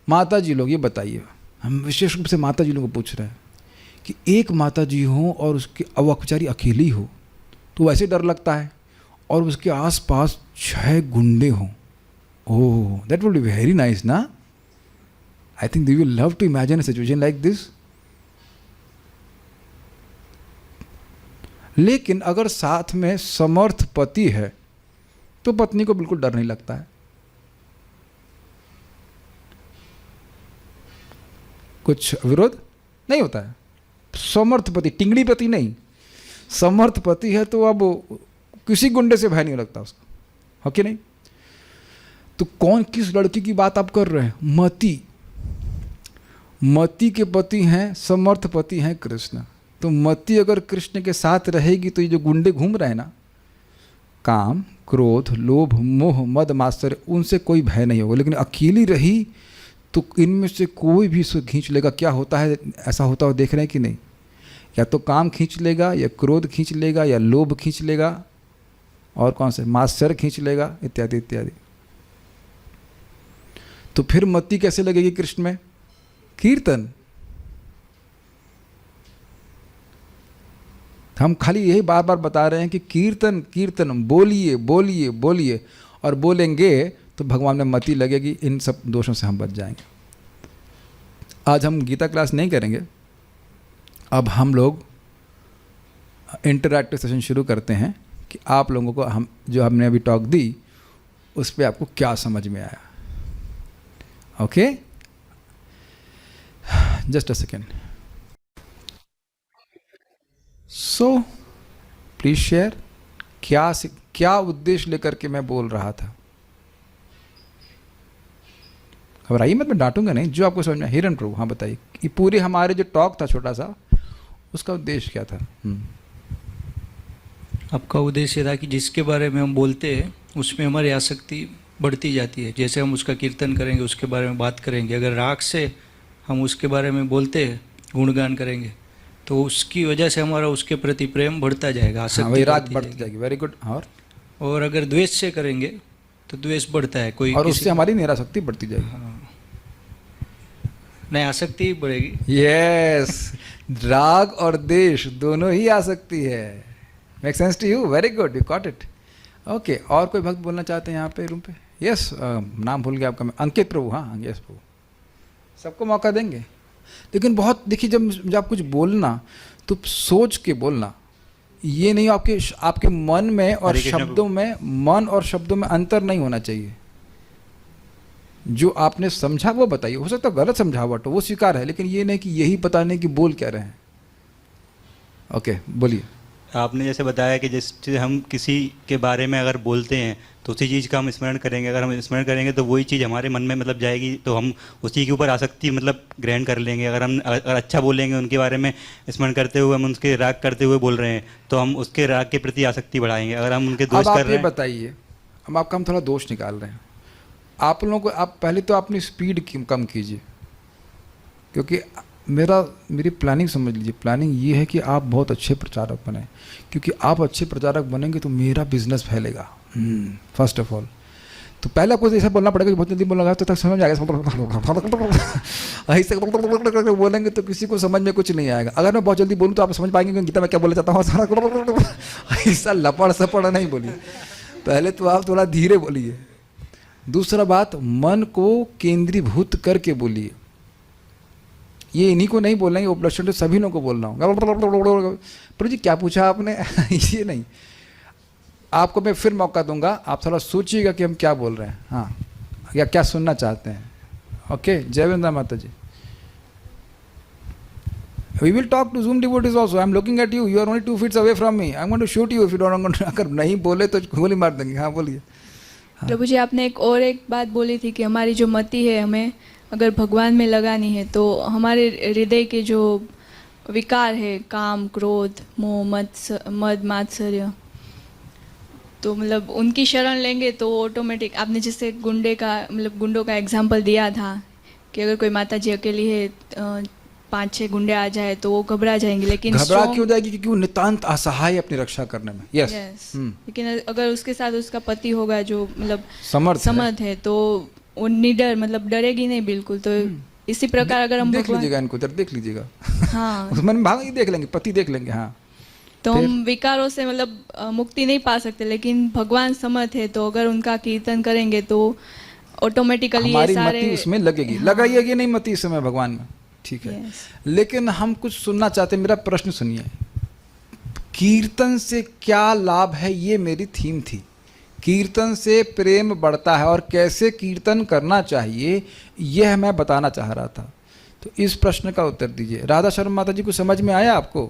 माता जी लोग, ये बताइए, हम विशेष रूप से माता जी लोगों को पूछ रहे हैं कि एक माता जी हो और उसके अवकचारी अकेली हो तो वैसे डर लगता है, और उसके आसपास 6 गुंडे हों। Oh, that would be very nice ना? I think they will love to imagine a situation like this. लेकिन अगर साथ में समर्थ पति है तो पत्नी को बिल्कुल डर नहीं लगता है। कुछ विरोध नहीं होता है। समर्थ पति, टिंगड़ी पति नहीं, समर्थ पति है तो अब किसी गुंडे से भय नहीं लगता उसको, हो कि नहीं? तो कौन किस लड़की की बात आप कर रहे हैं? मति। मति के पति हैं, समर्थ पति हैं कृष्ण। तो मति अगर कृष्ण के साथ रहेगी तो ये जो गुंडे घूम रहे हैं ना, काम, क्रोध, लोभ, मोह, मद, मात्सर्य, उनसे कोई भय नहीं होगा। लेकिन अकेली रही तो इनमें से कोई भी इसको खींच लेगा। क्या होता है, ऐसा होता हो देख रहे हैं कि नहीं? या तो काम खींच लेगा, या क्रोध खींच लेगा, या लोभ खींच लेगा, और कौन से, मात्सर्य खींच लेगा, इत्यादि इत्यादि। तो फिर मति कैसे लगेगी कृष्ण में? कीर्तन। हम खाली यही बार बार बता रहे हैं कि कीर्तन कीर्तन, बोलिए बोलिए बोलिए, और बोलेंगे तो भगवान में मति लगेगी। इन सब दोषों से हम बच जाएंगे। आज हम गीता क्लास नहीं करेंगे, अब हम लोग इंटरैक्टिव सेशन शुरू करते हैं कि आप लोगों को हम जो हमने अभी टॉक दी उस पर आपको क्या समझ में आया। Okay, just a second. So please share, क्या उद्देश्य लेकर के मैं बोल रहा था। घबराइए मत, मैं डांटूंगा नहीं, जो आपको समझ में। हिरण प्रभु, हाँ बताइए, ये पूरे हमारे जो टॉक था छोटा सा, उसका उद्देश्य क्या था? आपका उद्देश्य था कि जिसके बारे में हम बोलते हैं उसमें हमारी आसक्ति बढ़ती जाती है। जैसे हम उसका कीर्तन करेंगे, उसके बारे में बात करेंगे, अगर राग से हम उसके बारे में बोलते हैं, गुणगान करेंगे, तो उसकी वजह से हमारा उसके प्रति प्रेम बढ़ता जाएगा, आसक्ति राग बढ़ती जाएगी। Very good. और अगर द्वेष से करेंगे तो द्वेष बढ़ता है, कोई और उससे हमारी निरासक्ति बढ़ती जाएगी। हाँ, नहीं, आसक्ति ही बढ़ेगी। यस, राग और देश दोनों ही आसक्ति है। Make sense to you? Very good, you got it. Okay, और कोई भक्त बोलना चाहते हैं यहाँ पे रूम पे? यस, नाम भूल गया आपका मैं। अंकित प्रभु, हाँ यस प्रभु, सबको मौका देंगे। लेकिन बहुत देखिए, जब आप कुछ बोलना तो सोच के बोलना। ये नहीं आपके मन में और शब्दों में, मन और शब्दों में अंतर नहीं होना चाहिए। जो आपने समझा वो बताइए। हो सकता है गलत समझावट हो, वो स्वीकार है, लेकिन ये नहीं कि यही बताने की बोल क्या रहे हैं। ओके, बोलिए। आपने जैसे बताया कि जैसे हम किसी के बारे में अगर बोलते हैं तो उसी चीज़ का हम स्मरण करेंगे। अगर हम स्मरण करेंगे तो वही चीज़ हमारे मन में मतलब जाएगी, तो हम उसी के ऊपर आसक्ति मतलब ग्रहण कर लेंगे। अगर अच्छा बोलेंगे, उनके बारे में स्मरण करते हुए, हम उनके राग करते हुए बोल रहे हैं, तो हम उसके राग के प्रति आसक्ति बढ़ाएंगे। अगर हम उनके दोष कर रहे हैं। बताइए, अब आपका हम थोड़ा दोष निकाल रहे हैं। आप लोगों को, आप पहले तो अपनी स्पीड कम कीजिए, क्योंकि मेरी प्लानिंग समझ लीजिए। प्लानिंग ये है कि आप बहुत अच्छे प्रचारक बने, क्योंकि आप अच्छे प्रचारक बनेंगे तो मेरा बिजनेस फैलेगा। फर्स्ट ऑफ ऑल तो पहले आपको ऐसा बोलना पड़ेगा कि बहुत जल्दी बोलना तो तक समझ आएगा। ऐसे बोलेंगे तो किसी को समझ में कुछ नहीं आएगा। अगर मैं बहुत जल्दी बोलूँ तो आप समझ पाएंगे कि गीता मैं क्या बोलना चाहता हूँ। ऐसा लपड़ सपड़ नहीं बोलिए, पहले तो आप थोड़ा धीरे बोलिए। दूसरा बात, मन को केंद्रीभूत करके बोलिए। ये इन्हीं को नहीं बोलना है, उपलक्षण तो सभी लोगों को बोलना होगा। प्रभु जी क्या पूछा आपने? ये नहीं। आपको मैं फिर मौका दूंगा, आप थोड़ा सोचिएगा कि हम क्या बोल रहे हैं, हाँ, या क्या सुनना चाहते हैं। ओके, जय वृंदा माता जी। We will talk to Zoom devotees also. I am looking at you. You are only 2 feet away from me. I am going to shoot you if you don't. अगर नहीं बोले तो गोली मार देंगे। हाँ बोलिए। प्रभु जी, आपने एक बात बोली थी कि हमारी जो मति है, हमें अगर भगवान में लगानी है तो हमारे हृदय के जो विकार है, काम, क्रोध, मोह, मद, मात्सर्य, तो मतलब उनकी शरण लेंगे तो ऑटोमेटिक। आपने जैसे गुंडों का एग्जाम्पल दिया था कि अगर कोई माता जी अकेली है, 5-6 गुंडे आ जाए तो वो घबरा जाएंगे। लेकिन घबरा क्यों जाएगी? क्योंकि वो नितांत असहाय अपनी रक्षा करने में। यस। लेकिन अगर उसके साथ उसका पति होगा जो मतलब समर्थ है, तो वो निडर, मतलब डरेगी नहीं बिल्कुल। तो इसी प्रकार अगर हम देख लीजिएगा, इनको उधर देख लीजिएगा। हाँ, मन भाग देख लेंगे, पति देख लेंगे। हाँ, तो हम विकारों से मतलब मुक्ति नहीं पा सकते। लेकिन भगवान समर्थ है, तो अगर उनका कीर्तन करेंगे तो ऑटोमेटिकली हमारी मति उसमें लगेगी। हाँ। लगाइएगी नहीं मति इस समय भगवान में, ठीक है। लेकिन हम कुछ सुनना चाहते हैं। मेरा प्रश्न सुनिए, कीर्तन से क्या लाभ है? ये मेरी थीम थी। कीर्तन से प्रेम बढ़ता है और कैसे कीर्तन करना चाहिए यह मैं बताना चाह रहा था। तो इस प्रश्न का उत्तर दीजिए। राधा शर्मा माता जी को समझ में आया आपको?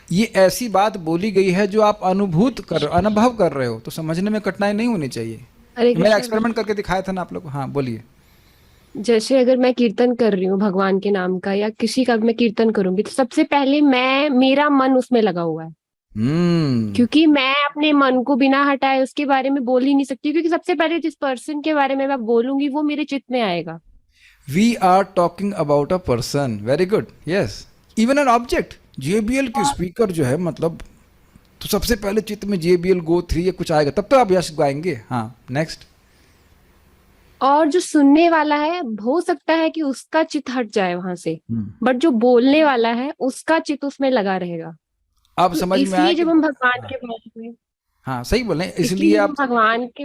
ये ऐसी बात बोली गई है जो आप अनुभव कर रहे हो, तो समझने में कठिनाई नहीं होनी चाहिए। हरे मैंने कृष्ण। एक्सपेरिमेंट करके दिखाया था ना आप लोग को। हाँ बोलिए। जैसे अगर मैं कीर्तन कर रही हूँ भगवान के नाम का या किसी का भी मैं कीर्तन करूंगी, तो सबसे पहले मेरा मन उसमें लगा हुआ है, क्योंकि मैं अपने मन को बिना हटाए उसके बारे में बोल ही नहीं सकती, क्योंकि सबसे पहले जिस पर्सन के बारे में मैं बोलूंगी वो मेरे चित्त में आएगा। We are talking about a person. Very good, yes. Even an object, JBL की स्पीकर जो है, मतलब तो सबसे पहले चित्त में JBL Go 3 या कुछ आएगा, तब तो आप यश गाएंगे। हाँ नेक्स्ट। और जो सुनने वाला है हो सकता है कि उसका चित्त हट जाए वहां से, बट जो बोलने वाला है उसका चित्त उसमें लगा रहेगा। आप तो समझ में आया इसलिए कि जब हम भगवान के बारे में हाँ सही बोल रहे हैं। इसलिए इसलिए जब आप हम भगवान के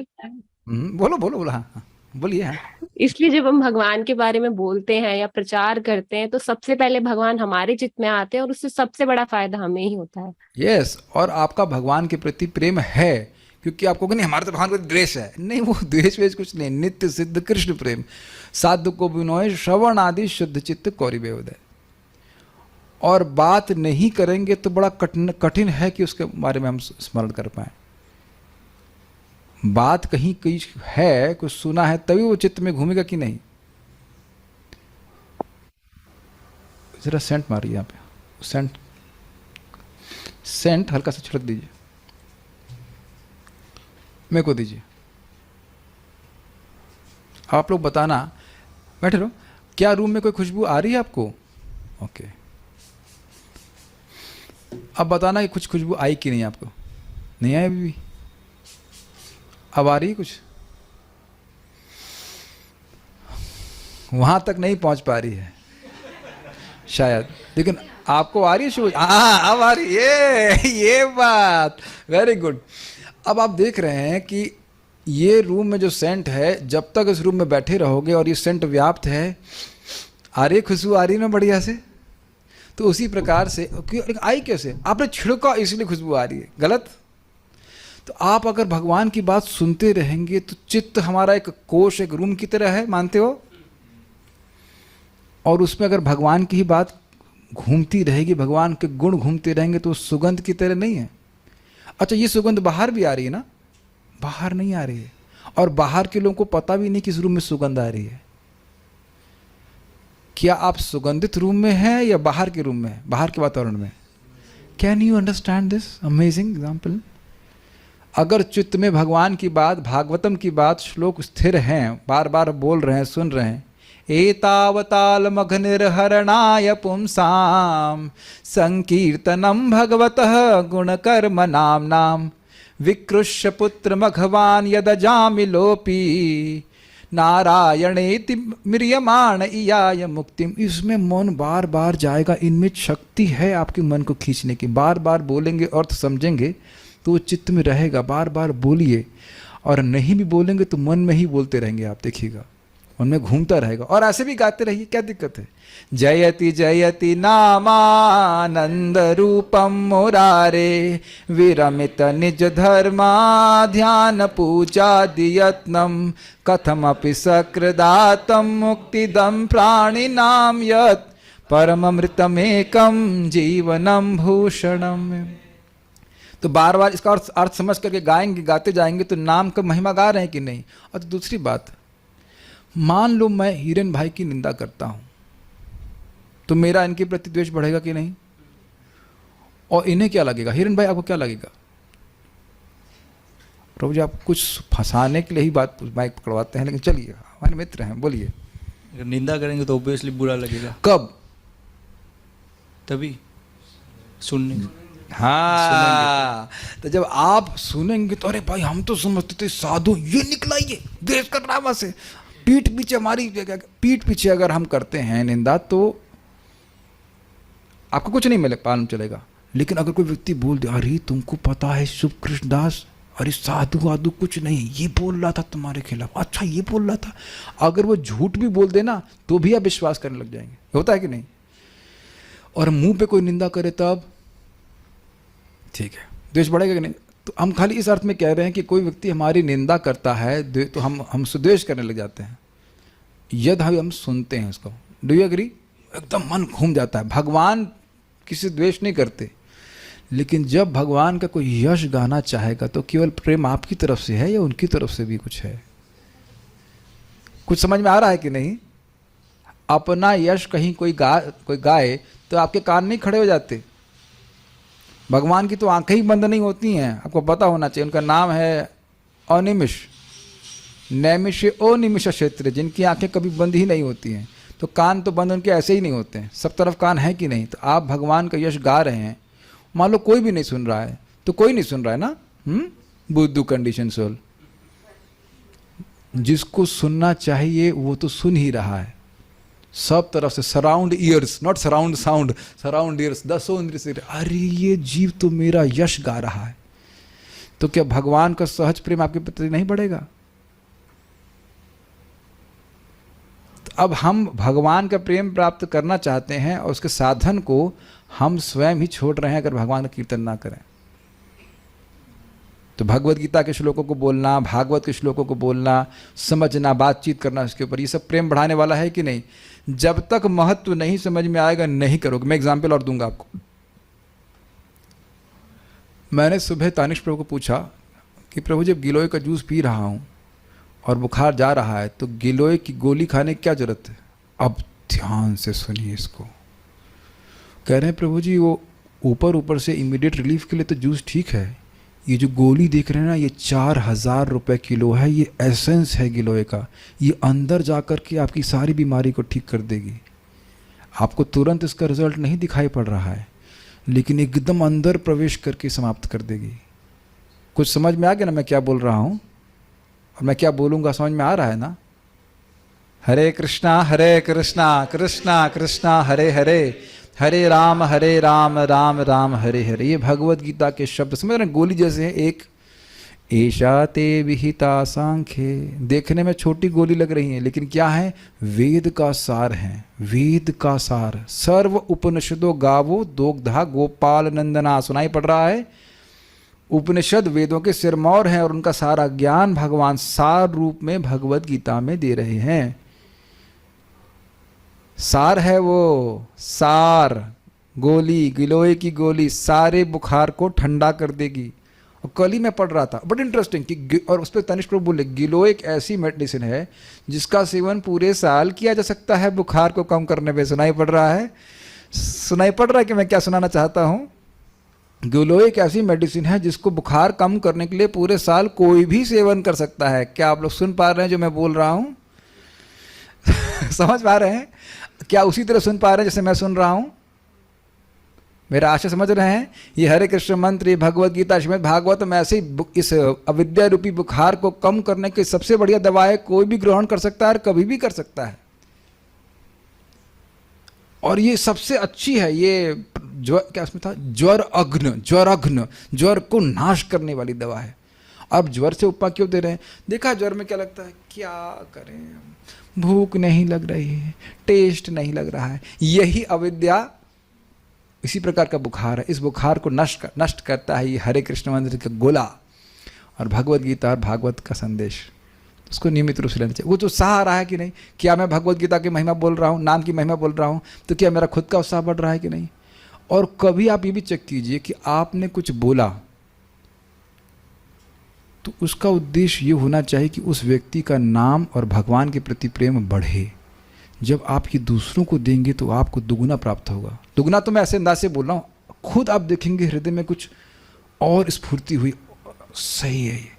बोलो बोलो बोलो। हाँ हाँ बोलिए। हाँ इसलिए जब हम भगवान के बारे में बोलते हैं या प्रचार करते हैं, तो सबसे पहले भगवान हमारे चित्त में आते हैं और उससे सबसे बड़ा फायदा हमें ही होता है। यस। और आपका भगवान के प्रति प्रेम है, क्योंकि आपको नहीं हमारे तो भगवान को द्वेष है, नहीं, वो द्वेष वेष कुछ नहीं। नित्य सिद्ध कृष्ण प्रेम, साधु को विनोय श्रवण आदि शुद्ध चित्त कौरिबे उदय। और बात नहीं करेंगे तो बड़ा कठिन है कि उसके बारे में हम स्मरण कर पाए। बात कहीं कहीं है, कुछ सुना है, तभी वो चित्त में घूमेगा कि नहीं। जरा सेंट मारिए यहाँ पे, सेंट हल्का सा छिड़क दीजिए, मेरे को दीजिए। आप लोग बताना, बैठे रहो। क्या रूम में कोई खुशबू आ रही है आपको? ओके। अब बताना कि कुछ खुशबू आई कि नहीं आपको? नहीं आई अभी भी? अब आ रही है कुछ? वहां तक नहीं पहुंच पा रही है शायद, लेकिन आपको आ रही है शुभ? हाँ अब आ रही है। ये बात वेरी गुड। अब आप देख रहे हैं कि ये रूम में जो सेंट है, जब तक इस रूम में बैठे रहोगे और ये सेंट व्याप्त है, आ रही खुशबू आ रही ना बढ़िया से। तो उसी प्रकार से आई कैसे? आपने छिड़का इसलिए खुशबू आ रही है, गलत। तो आप अगर भगवान की बात सुनते रहेंगे तो चित्त हमारा एक कोश, एक रूम की तरह है, मानते हो? और उसमें अगर भगवान की ही बात घूमती रहेगी, भगवान के गुण घूमते रहेंगे, तो सुगंध की तरह नहीं है। अच्छा, ये सुगंध बाहर भी आ रही है ना? बाहर नहीं आ रही है, और बाहर के लोगों को पता भी नहीं कि इस रूम में सुगंध आ रही है। क्या आप सुगंधित रूम में हैं या बाहर के रूम में, बाहर के वातावरण में? Can you understand this amazing example? अगर चित्त में भगवान की बात, भागवतम की बात, श्लोक स्थिर हैं, बार बार बोल रहे हैं, सुन रहे हैं, एतावताल मघ निर्हरणाय पुंसाम संकीर्तनम भगवतः गुणकर्म नाम विकृष्य पुत्र मघवान यदजामिलोपी नारायणेति म्रियमाण इयाय मुक्तिम। इसमें मन बार बार जाएगा, इनमें शक्ति है आपके मन को खींचने की। बार बार बोलेंगे, अर्थ समझेंगे तो वो चित्त में रहेगा। बार बार बोलिए, और नहीं भी बोलेंगे तो मन में ही बोलते रहेंगे, आप देखिएगा उनमें घूमता रहेगा। और ऐसे भी गाते रहिए, क्या दिक्कत है? जयति जयति नामानंद रूपम मुरारे विरमित निज धर्मा ध्यान पूजा दियत्नम कथमपि सकृदातम मुक्तिदम प्राणिनाम यत् परममृतमेकम जीवनम भूषणम। तो बार बार इसका अर्थ समझ करके गाएंगे, गाते जाएंगे तो नाम का महिमा गा रहे हैं कि नहीं। और तो दूसरी बात, मान लो मैं हिरन भाई की निंदा करता हूं, तो मेरा इनके प्रति द्वेष बढ़ेगा कि नहीं? और इन्हें क्या लगेगा? हिरन भाई आपको क्या लगेगा? प्रभु जी, आप कुछ फंसाने के लिए ही बात माइक पकड़वाते हैं, लेकिन चलिए, हमारे मित्र हैं, बोलिए। अगर निंदा करेंगे तो ऑब्वियसली बुरा लगेगा। कब? तभी सुनने। हाँ, तो जब आप सुनेंगे तो अरे भाई हम तो समझते थे साधु, ये निकला, ये देश का ड्रामा से पीठ पीछे, हमारी पीठ पीछे अगर हम करते हैं निंदा तो आपको कुछ नहीं मालूम चलेगा। लेकिन अगर कोई व्यक्ति बोल दे, अरे तुमको पता है शुभ कृष्ण दास, अरे साधु वाधु कुछ नहीं, ये बोल रहा था तुम्हारे खिलाफ, अच्छा ये बोल रहा था, अगर वो झूठ भी बोल देना तो भी आप विश्वास करने लग जाएंगे। होता है कि नहीं? और मुंह पे कोई निंदा करे तब ठीक है, द्वेष बढ़ेगा कि नहीं? तो हम खाली इस अर्थ में कह रहे हैं कि कोई व्यक्ति हमारी निंदा करता है तो हम सुद्वेष करने लग जाते हैं, यदि हम सुनते हैं उसको। Do you agree? एकदम मन घूम जाता है। भगवान किसी द्वेष नहीं करते, लेकिन जब भगवान का कोई यश गाना चाहेगा तो केवल प्रेम आपकी तरफ से है या उनकी तरफ से भी कुछ है? कुछ समझ में आ रहा है कि नहीं? अपना यश कहीं कोई गाए तो आपके कान नहीं खड़े हो जाते? भगवान की तो आंखें ही बंद नहीं होती हैं, आपको पता होना चाहिए। उनका नाम है अनिमिष, नैमिष अनिमिष क्षेत्र, जिनकी आंखें कभी बंद ही नहीं होती हैं। तो कान तो बंद उनके ऐसे ही नहीं होते हैं, सब तरफ कान है कि नहीं? तो आप भगवान का यश गा रहे हैं, मान लो कोई भी नहीं सुन रहा है, तो कोई नहीं सुन रहा है ना, बुद्धू कंडीशन सोल। जिसको सुनना चाहिए वो तो सुन ही रहा है, सब तरफ से surround years, not surround sound, surround years, दसों इंद्रिय से, अरे ये जीव तो मेरा यश गा रहा है। तो क्या भगवान का सहज प्रेम आपके प्रति नहीं बढ़ेगा? तो अब हम भगवान का प्रेम प्राप्त करना चाहते हैं और उसके साधन को हम स्वयं ही छोड़ रहे हैं अगर भगवान का कीर्तन ना करें। तो भगवत गीता के श्लोकों को बोलना, भागवत के श्लोकों को बोलना, समझना, बातचीत करना, इसके ऊपर, ये सब प्रेम बढ़ाने वाला है कि नहीं? जब तक महत्व नहीं समझ में आएगा नहीं करोगे। मैं एग्जाम्पल और दूंगा आपको। मैंने सुबह तानिश प्रभु को पूछा कि प्रभु जब गिलोय का जूस पी रहा हूँ और बुखार जा रहा है तो गिलोय की गोली खाने की क्या जरूरत है? अब ध्यान से सुनिए इसको। कह रहे हैं प्रभु जी वो ऊपर से इमीडिएट रिलीफ के लिए तो जूस ठीक है, ये जो गोली देख रहे हैं ना, ये 4000 रुपये किलो है, ये एसेंस है गिलोय का, ये अंदर जाकर के आपकी सारी बीमारी को ठीक कर देगी। आपको तुरंत इसका रिजल्ट नहीं दिखाई पड़ रहा है, लेकिन एकदम अंदर प्रवेश करके समाप्त कर देगी। कुछ समझ में आ गया ना मैं क्या बोल रहा हूँ और मैं क्या बोलूँगा? समझ में आ रहा है ना? हरे कृष्णा कृष्णा कृष्णा हरे हरे, हरे राम राम राम हरे हरे। ये भगवत गीता के शब्द समझ रहे हैं? गोली जैसे है एक। ऐशा ते विहिता सांख्ये, देखने में छोटी गोली लग रही है लेकिन क्या है? वेद का सार है, वेद का सार। सर्व उपनिषदों गावो दोग्धा गोपाल नंदना, सुनाई पड़ रहा है? उपनिषद वेदों के सिरमौर हैं और उनका सारा ज्ञान भगवान सार रूप में भगवत गीता में दे रहे हैं। सार है वो, सार गोली, गिलोय की गोली सारे बुखार को ठंडा कर देगी। और कल ही मैं पढ़ रहा था, बट इंटरेस्टिंग कि, और उस पर तनिष्क प्रभु बोले गिलोय एक ऐसी मेडिसिन है जिसका सेवन पूरे साल किया जा सकता है बुखार को कम करने पे। सुनाई पड़ रहा है? सुनाई पड़ रहा है कि मैं क्या सुनाना चाहता हूँ? गिलोय एक ऐसी मेडिसिन है जिसको बुखार कम करने के लिए पूरे साल कोई भी सेवन कर सकता है। क्या आप लोग सुन पा रहे हैं जो मैं बोल रहा हूँ? समझ पा रहे हैं? क्या उसी तरह सुन पा रहे हैं जैसे मैं सुन रहा हूँ? मेरा आशा समझ रहे हैं? ये हरे कृष्ण मंत्र, ये भगवत गीता, श्रीमद् भागवत में ऐसे इस अविद्या रूपी बुखार को कम करने की सबसे बढ़िया दवा है। कोई भी ग्रहण कर सकता है और कभी भी कर सकता है। और ये सबसे अच्छी है। ये ज्वर, क्या उसमें था? ज्वरअग्न, ज्वर को नाश करने वाली दवा है। अब ज्वर से उपा क्यों दे रहे हैं? देखा ज्वर में क्या लगता है? क्या करें, भूख नहीं लग रही है, टेस्ट नहीं लग रहा है। यही अविद्या, इसी प्रकार का बुखार है। इस बुखार को नष्ट करता है ये हरे कृष्ण मंत्र का गोला और भगवत गीता और भागवत का संदेश। उसको नियमित रूप से लेना चाहिए। वो तो उत्साह आ रहा है कि नहीं? क्या मैं भगवत गीता की महिमा बोल रहा हूँ, नाम की महिमा बोल रहा हूँ, तो क्या मेरा खुद का उत्साह बढ़ रहा है कि नहीं? और कभी आप ये भी चेक कीजिए कि आपने कुछ बोला तो उसका उद्देश्य ये होना चाहिए कि उस व्यक्ति का नाम और भगवान के प्रति प्रेम बढ़े। जब आप ये दूसरों को देंगे तो आपको दुगुना प्राप्त होगा। दुगुना तो मैं ऐसे अंदाज से बोल रहा हूँ, खुद आप देखेंगे हृदय में कुछ और स्फूर्ति हुई। सही है ये।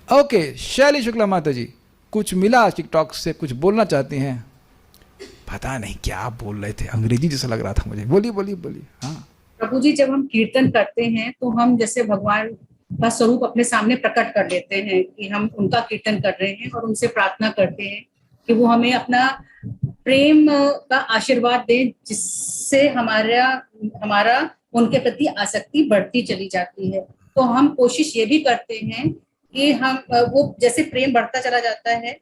ओके, शैली शुक्ला माता जी, कुछ मिला टिकटॉक से? कुछ बोलना चाहती हैं? पता नहीं क्या आप बोल रहे थे, अंग्रेजी जैसा लग रहा था मुझे। बोलिए बोलिए बोलिए। हाँ प्रभु जी, जब हम कीर्तन करते हैं तो हम जैसे भगवान का स्वरूप अपने सामने प्रकट कर लेते हैं कि हम उनका कीर्तन कर रहे हैं और उनसे प्रार्थना करते हैं कि वो हमें अपना प्रेम का आशीर्वाद दें, जिससे हमारा उनके प्रति आसक्ति बढ़ती चली जाती है। तो हम कोशिश ये भी करते हैं कि हम वो जैसे प्रेम बढ़ता चला जाता है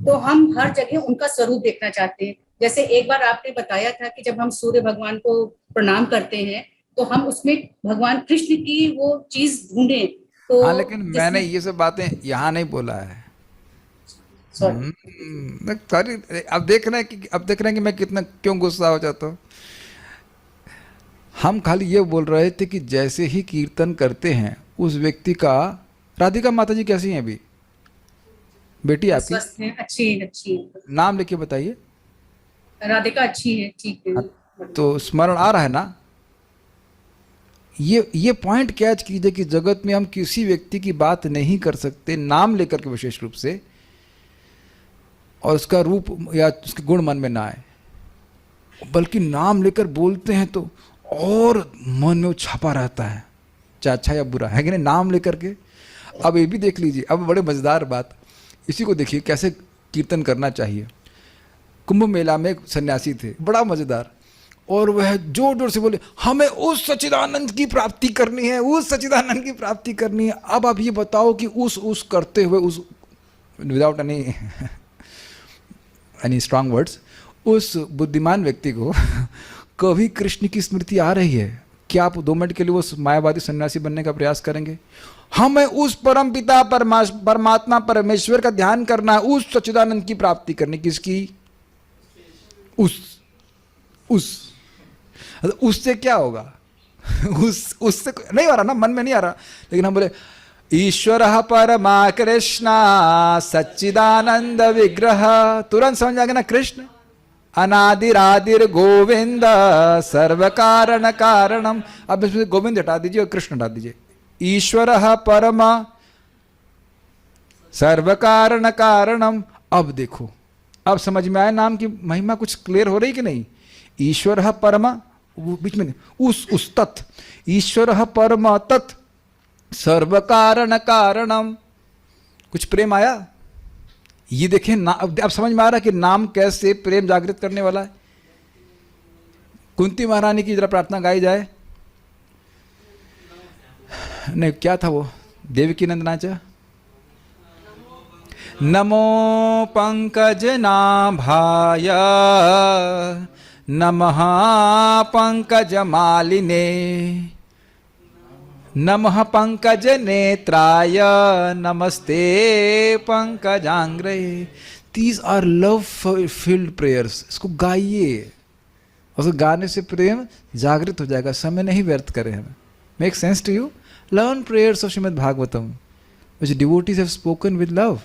तो हम हर जगह उनका स्वरूप देखना चाहते हैं। जैसे एक बार आपने बताया था कि जब हम सूर्य भगवान को प्रणाम करते हैं तो हम उसमें भगवान कृष्ण की वो चीज ढूंढें। तो हाँ, लेकिन मैंने ये सब बातें यहाँ नहीं बोला है। सॉरी, अब देख रहे हैं कि मैं कितना क्यों गुस्सा हो जाता हूँ। हम खाली ये बोल रहे थे कि जैसे ही कीर्तन करते हैं उस व्यक्ति का। राधिका माता जी कैसी हैं अभी? बेटी आपकी स्वस्थ है, अच्छी है, अच्छी है। नाम लेके बताइए। राधिका अच्छी है, ठीक है। तो स्मरण आ रहा है ना? ये पॉइंट कैच कीजिए कि जगत में हम किसी व्यक्ति की बात नहीं कर सकते नाम लेकर के विशेष रूप से, और उसका रूप या उसके गुण मन में ना आए, बल्कि नाम लेकर बोलते हैं तो और मन में वो छपा रहता है, चाहे अच्छा या बुरा है कि नहीं, नाम लेकर के। अब ये भी देख लीजिए, अब बड़े मज़ेदार बात, इसी को देखिए कैसे कीर्तन करना चाहिए। कुंभ मेला में एक सन्यासी थे, बड़ा मज़ेदार, और वह जोर जोर से बोले हमें उस सच्चिदानंद की प्राप्ति करनी है, उस सच्चिदानंद की प्राप्ति करनी है। अब आप ये बताओ कि उस करते हुए, उस विदाउट एनी स्ट्रांग वर्ड्स, उस बुद्धिमान व्यक्ति को कभी कृष्ण की स्मृति आ रही है? क्या आप 2 मिनट के लिए उस मायावादी सन्यासी बनने का प्रयास करेंगे? हमें उस परम पिता परमात्मा परमेश्वर का ध्यान करना है, उस सच्चिदानंद की प्राप्ति करनी। किसकी? उससे क्या होगा? उससे नहीं आ रहा ना, मन में नहीं आ रहा, लेकिन हम बोले ईश्वर परमा कृष्णा सच्चिदानंद विग्रह, तुरंत समझ आ गया ना, कृष्ण अनादिरादिर गोविंद सर्व कारण कारणम। अब इसमें गोविंद हटा दीजिए और कृष्ण हटा दीजिए। ईश्वर परमा सर्व कारण कारणम। अब देखो, अब समझ में आया नाम की महिमा कुछ क्लियर हो रही कि नहीं? ईश्वर परमा, वो बीच में उस तत्, ईश्वर परम तत् सर्व कारण कारणम। कुछ प्रेम आया? ये देखें ना, अब समझ में आ रहा कि नाम कैसे प्रेम जागृत करने वाला है। कुंती महारानी की जरा प्रार्थना गाई जाए। नहीं, क्या था वो? देवकी नंदनाचा। नमो पंकज नाभाय नमः पंकज मालिने नमः पंकज नेत्राय नमस्ते पंकजांग्रे। These are love filled prayers. इसको गाइए, और गाने से प्रेम जागृत हो जाएगा। समय नहीं व्यर्थ करें हमें। Make sense to you? Learn prayers of Shrimad Bhagavatam which devotees have spoken with love.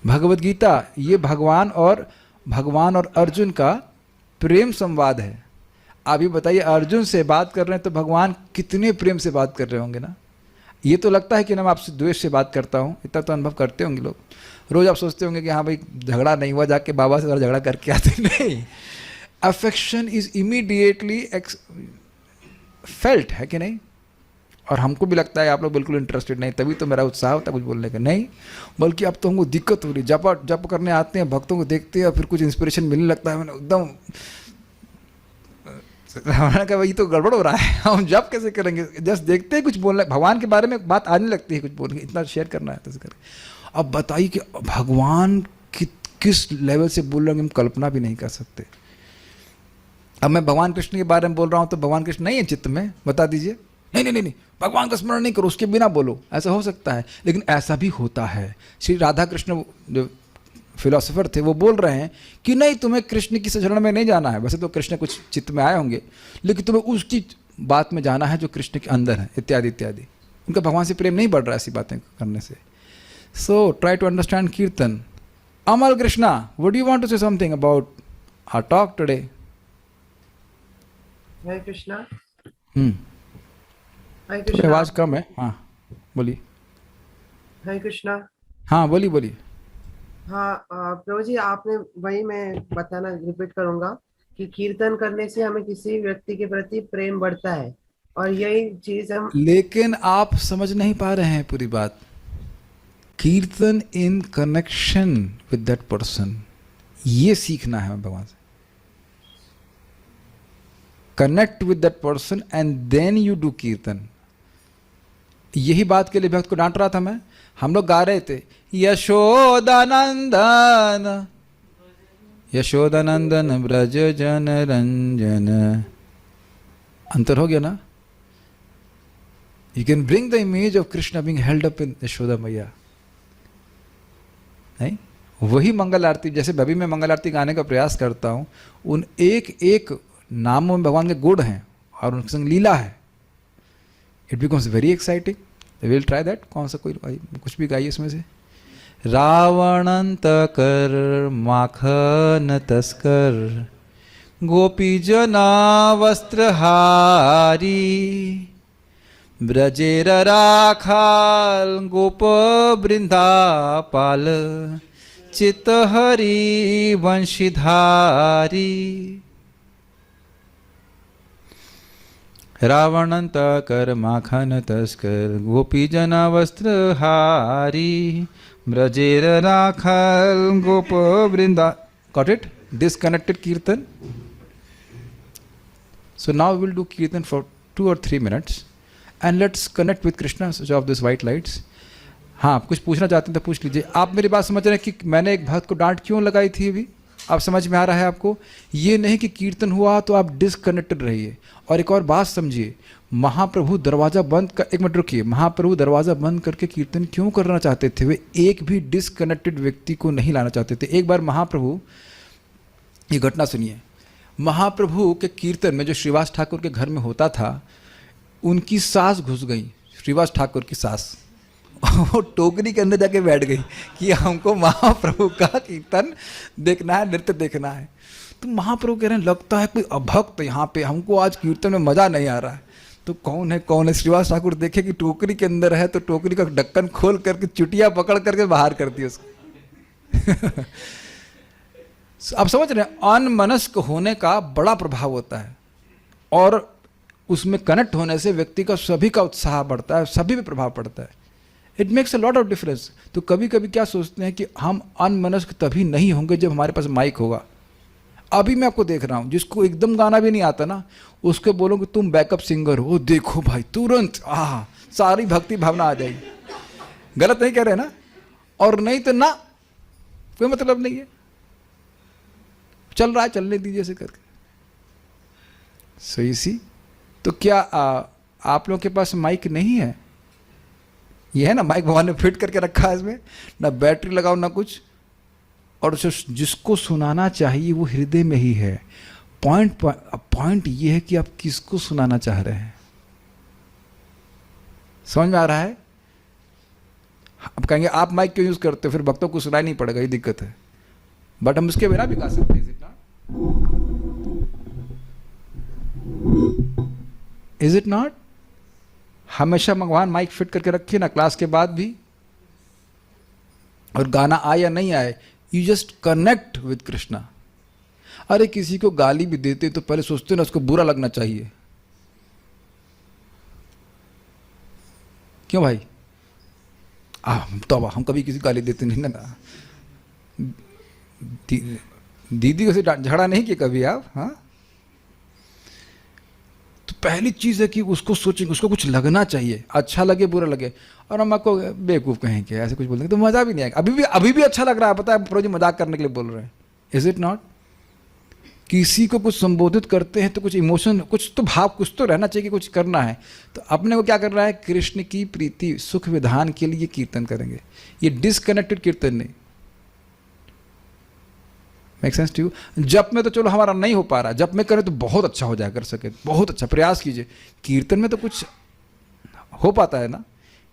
Bhagavad Gita ये भगवान और अर्जुन का प्रेम संवाद है। आप ये बताइए, अर्जुन से बात कर रहे हैं तो भगवान कितने प्रेम से बात कर रहे होंगे ना। ये तो लगता है कि ना मैं आपसे द्वेष से बात करता हूँ, इतना तो अनुभव करते होंगे लोग। रोज आप सोचते होंगे कि हाँ भाई झगड़ा नहीं हुआ, जाके बाबा से झगड़ा करके आते। नहीं, अफेक्शन इज इमीडिएटली फेल्ट, है कि नहीं? और हमको भी लगता है आप लोग बिल्कुल इंटरेस्टेड नहीं, तभी तो मेरा उत्साह होता है कुछ बोलने का। नहीं, बल्कि अब तो हमको दिक्कत हो रही। जप करने आते हैं, भक्तों को देखते हैं और फिर कुछ इंस्पिरेशन मिलने लगता है, मैंने एकदम मैंने कहा भाई तो गड़बड़ हो रहा है, हम जप कैसे करेंगे? जस्ट देखते हैं कुछ बोलना, भगवान के बारे में बात आने लगती है, कुछ बोलने इतना शेयर करना है तो करें। अब बताइए कि भगवान किस लेवल से बोल रहे हैं, हम कल्पना भी नहीं कर सकते। अब मैं भगवान कृष्ण के बारे में बोल रहा हूँ तो भगवान कृष्ण नहीं है चित्त में, बता दीजिए। नहीं, भगवान का स्मरण नहीं करो, उसके बिना बोलो, ऐसा हो सकता है। लेकिन ऐसा भी होता है। श्री राधा कृष्ण जो फिलोसोफर थे वो बोल रहे हैं कि नहीं, तुम्हें कृष्ण की शरण में नहीं जाना है। वैसे तो कृष्ण कुछ चित्त में आए होंगे, लेकिन तुम्हें उसकी बात में जाना है जो कृष्ण के अंदर है, इत्यादि इत्यादि। उनका भगवान से प्रेम नहीं बढ़ रहा है ऐसी बातें करने से। So try to understand kirtan. Amal Krishna, would you want to say something about our talk today? Hare Krishna. आवाज कम है। हाँ बोलिए। हरे कृष्णा। हाँ बोलिए। हाँ प्रभु जी, आपने वही मैं बताना रिपीट करूंगा कि कीर्तन करने से हमें किसी व्यक्ति के प्रति प्रेम बढ़ता है, और यही चीज हम। लेकिन आप समझ नहीं पा रहे हैं पूरी बात। Kirtan in connection with that person, ये सीखना है भगवान से। Connect with that person and then you do kirtan. यही बात के लिए भक्त को डांट रहा था मैं। हम लोग गा रहे थे यशोदानंदन यशोदानंदन ब्रज जन रंजन। अंतर हो गया ना? You can bring the image of Krishna being held up in Yashoda मैया। नहीं, वही मंगल आरती, जैसे अभी मैं मंगल आरती गाने का प्रयास करता हूँ, उन एक एक नामों में भगवान के गुण हैं और उनके संग लीला है, it becomes very exciting. Will try that. कौन सा कोई कुछ भी गाइए इसमें से। रावणंत कर माखन तस्कर, गोपी जना वस्त्रहारी, ब्रजेर राखाल गोप वृंदापाल, चित्तहरि वंशीधारी। रावणंत कर माखन तस्कर, गोपी जना वस्त्रहारी, ब्रजेर राखाल गोप वृंदा। Got it? Disconnected kirtan. So now we will do kirtan for 2 or 3 minutes and let's connect with Krishna. Switch off this white lights. हाँ, कुछ पूछना चाहते हैं तो पूछ लीजिए। आप मेरी बात समझ रहे हैं कि मैंने एक भक्त को डांट क्यों लगाई थी अभी? आप समझ में आ रहा है आपको? ये नहीं कि कीर्तन हुआ तो आप डिसकनेक्टेड रहिए। और एक और बात समझिए, महाप्रभु दरवाज़ा बंद कर, एक मिनट रुकिए, महाप्रभु दरवाज़ा बंद करके कीर्तन क्यों करना चाहते थे? वे एक भी डिसकनेक्टेड व्यक्ति को नहीं लाना चाहते थे। एक बार महाप्रभु, ये घटना सुनिए, महाप्रभु के कीर्तन में जो श्रीवास ठाकुर के घर में होता था, उनकी सास घुस गई, श्रीवास ठाकुर की सास, वो टोकरी के अंदर जाके बैठ गई कि हमको महाप्रभु का कीर्तन देखना है, नृत्य देखना है। तो महाप्रभु कह रहे हैं लगता है कोई अभक्त यहाँ पे, हमको आज कीर्तन में मज़ा नहीं आ रहा है। तो कौन है? श्रीवास ठाकुर देखे कि टोकरी के अंदर है तो टोकरी का ढक्कन खोल करके चुटिया पकड़ करके बाहर कर दी उसको। आप समझ रहे हैं, अनमनस्क होने का बड़ा प्रभाव होता है और उसमें कनेक्ट होने से व्यक्ति का सभी का उत्साह बढ़ता है, सभी पे प्रभाव पड़ता है। It makes a lot of difference. तो कभी कभी क्या सोचते हैं कि हम अनमनस्क तभी नहीं होंगे जब हमारे पास माइक होगा। अभी मैं आपको देख रहा हूँ, जिसको एकदम गाना भी नहीं आता ना, उसको बोलोगे तुम बैकअप सिंगर हो, देखो भाई तुरंत सारी भक्ति भावना आ जाएगी। गलत नहीं कह रहे ना? और नहीं तो ना, कोई मतलब नहीं है, चल रहा है, चलने दीजिए ऐसे करके। सही सी। तो क्या आप लोगों के पास माइक नहीं है? ये है ना, माइक भगवान ने फिट करके रखा है, इसमें ना बैटरी लगाओ ना कुछ, और जिसको सुनाना चाहिए वो हृदय में ही है। पॉइंट ये है कि आप किसको सुनाना चाह रहे हैं। समझ में आ रहा है? अब कहेंगे आप माइक क्यों यूज करते हो, फिर भक्तों को सुनाई नहीं पड़ेगा, ये दिक्कत है। बट हम उसके बिना भी गा सकते हैं। Is it not? हमेशा भगवान माइक फिट करके रखिए ना, क्लास के बाद भी, और गाना आए या नहीं आए, you just connect with Krishna. अरे किसी को गाली भी देते तो पहले सोचते ना उसको बुरा लगना चाहिए। क्यों भाई? तो हम कभी किसी गाली देते नहीं ना। दीदी से झगड़ा नहीं किया कभी आप? हाँ, तो पहली चीज है कि उसको सोचेंगे, उसको कुछ लगना चाहिए, अच्छा लगे बुरा लगे। और हम आपको बेवकूफ कहेंगे, ऐसे कुछ बोलेंगे तो मजा भी नहीं आएगा। अभी भी अच्छा लग रहा है, पता है प्रो जी मजाक करने के लिए बोल रहे हैं। Is it not? किसी को कुछ संबोधित करते हैं तो कुछ इमोशन, कुछ तो भाव, कुछ तो रहना चाहिए, कुछ करना है। तो अपने को क्या करना है? कृष्ण की प्रीति सुख विधान के लिए कीर्तन करेंगे। ये डिसकनेक्टेड कीर्तन नहीं। Make sense to you? जप में तो चलो हमारा नहीं हो पा रहा, जप में करें तो बहुत अच्छा हो जाए, कर सके बहुत अच्छा प्रयास कीजिए। कीर्तन में तो कुछ हो पाता है ना,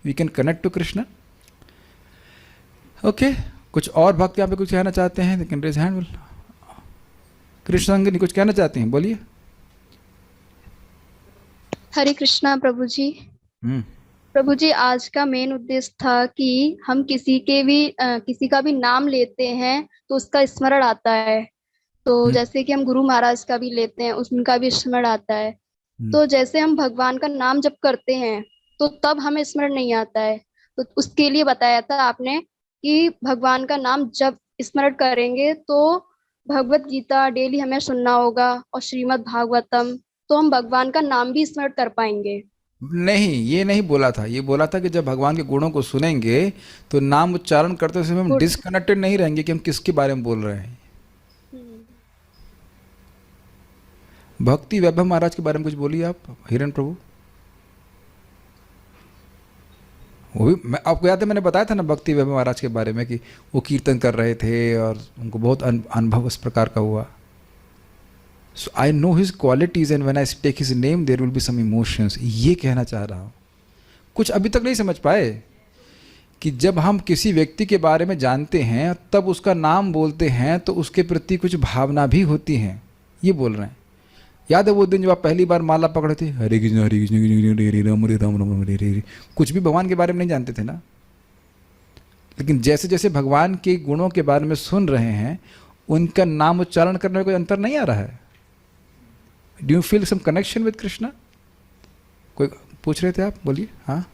we can connect to Krishna. Okay, कुछ और भक्त यहाँ पे कुछ कहना चाहते हैं? Can raise hand. कृष्ण संग कुछ कहना चाहते हैं, बोलिए। हरे कृष्णा प्रभु जी। प्रभु जी, आज का मेन उद्देश्य था कि हम किसी का भी नाम लेते हैं तो उसका स्मरण आता है। तो जैसे कि हम गुरु महाराज का भी लेते हैं, उनका भी स्मरण आता है। तो जैसे हम भगवान का नाम जप करते हैं तो तब हमें स्मरण नहीं आता है। तो उसके लिए बताया था आपने कि भगवान का नाम जब स्मरण करेंगे तो भगवत गीता डेली हमें सुनना होगा और श्रीमद् भागवतम, तो हम भगवान का नाम भी स्मरण कर पाएंगे। नहीं, ये नहीं बोला था। ये बोला था कि जब भगवान के गुणों को सुनेंगे तो नाम उच्चारण करते समय हम डिस्कनेक्टेड नहीं रहेंगे कि हम किसके बारे में बोल रहे हैं। भक्ति वैभव महाराज के बारे में कुछ बोलिए आप, हिरण प्रभु। वो भी मैं आपको याद है, मैंने बताया था ना भक्ति वैभव महाराज के बारे में कि वो कीर्तन कर रहे थे और उनको बहुत अनुभव इस प्रकार का हुआ। So I know his qualities and when I take his name there will be some emotions. ये कहना चाह रहा हूँ। कुछ अभी तक नहीं समझ पाए कि जब हम किसी व्यक्ति के बारे में जानते हैं तब उसका नाम बोलते हैं तो उसके प्रति कुछ भावना भी होती हैं, ये बोल रहे हैं। याद है वो दिन जब आप पहली बार माला पकड़े थे, हरे कृष्ण हरे कृष्ण हरे राम हरे राम राम हरे हरे, कुछ भी भगवान के बारे में नहीं जानते थे ना। लेकिन जैसे जैसे भगवान के गुणों के बारे में सुन रहे हैं, उनका नाम उच्चारण करने में कोई अंतर नहीं आ रहा है। Do you feel some connection with Krishna? कोई पूछ रहे थे आप, बोलिए। हाँ,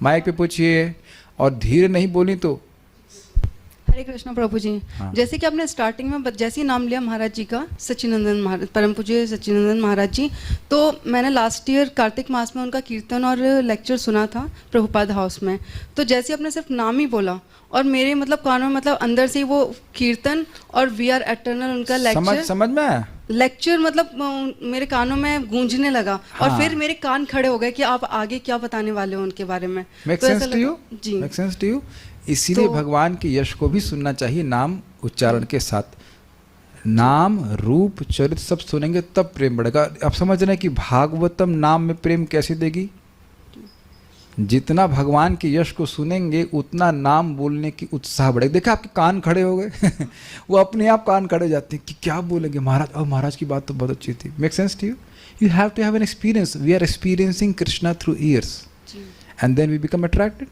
माइक पे पूछिए और धीरे नहीं बोली तो। हरे कृष्ण प्रभु जी। हाँ। जैसे कि आपने स्टार्टिंग में जैसे ही नाम लिया महाराज जी का, सच्चिदानंद महाराज, परम पूज्य सच्चिदानंद महाराज जी, तो मैंने लास्ट ईयर कार्तिक मास में उनका कीर्तन और लेक्चर सुना था प्रभुपाद हाउस में। तो जैसे आपने सिर्फ नाम ही बोला और मेरे मतलब कानों में मतलब अंदर से ही वो कीर्तन और वी आर एटर्नल उनका लेक्चर समझ में आया? लेक्चर मतलब मेरे कानों में गूंजने लगा। हाँ। और फिर मेरे कान खड़े हो गए कि आप आगे क्या बताने वाले हो उनके बारे में। मेक तो सेंस ऐसा टू यू? जी। Make sense to you? इसीलिए भगवान के यश को भी सुनना चाहिए नाम उच्चारण के साथ। नाम रूप चरित्र सब सुनेंगे तब प्रेम बढ़ेगा। आप समझ रहे हैं कि भागवतम नाम में प्रेम कैसे देगी? जितना भगवान के यश को सुनेंगे उतना नाम बोलने की उत्साह बढ़ेगा। देखा आपके कान खड़े हो गए वो अपने आप कान खड़े हो जाते हैं कि क्या बोलेंगे महाराज, और महाराज की बात तो बहुत अच्छी थी। Make sense to you? You have to have an experience. We are experiencing Krishna through years and then we become attracted.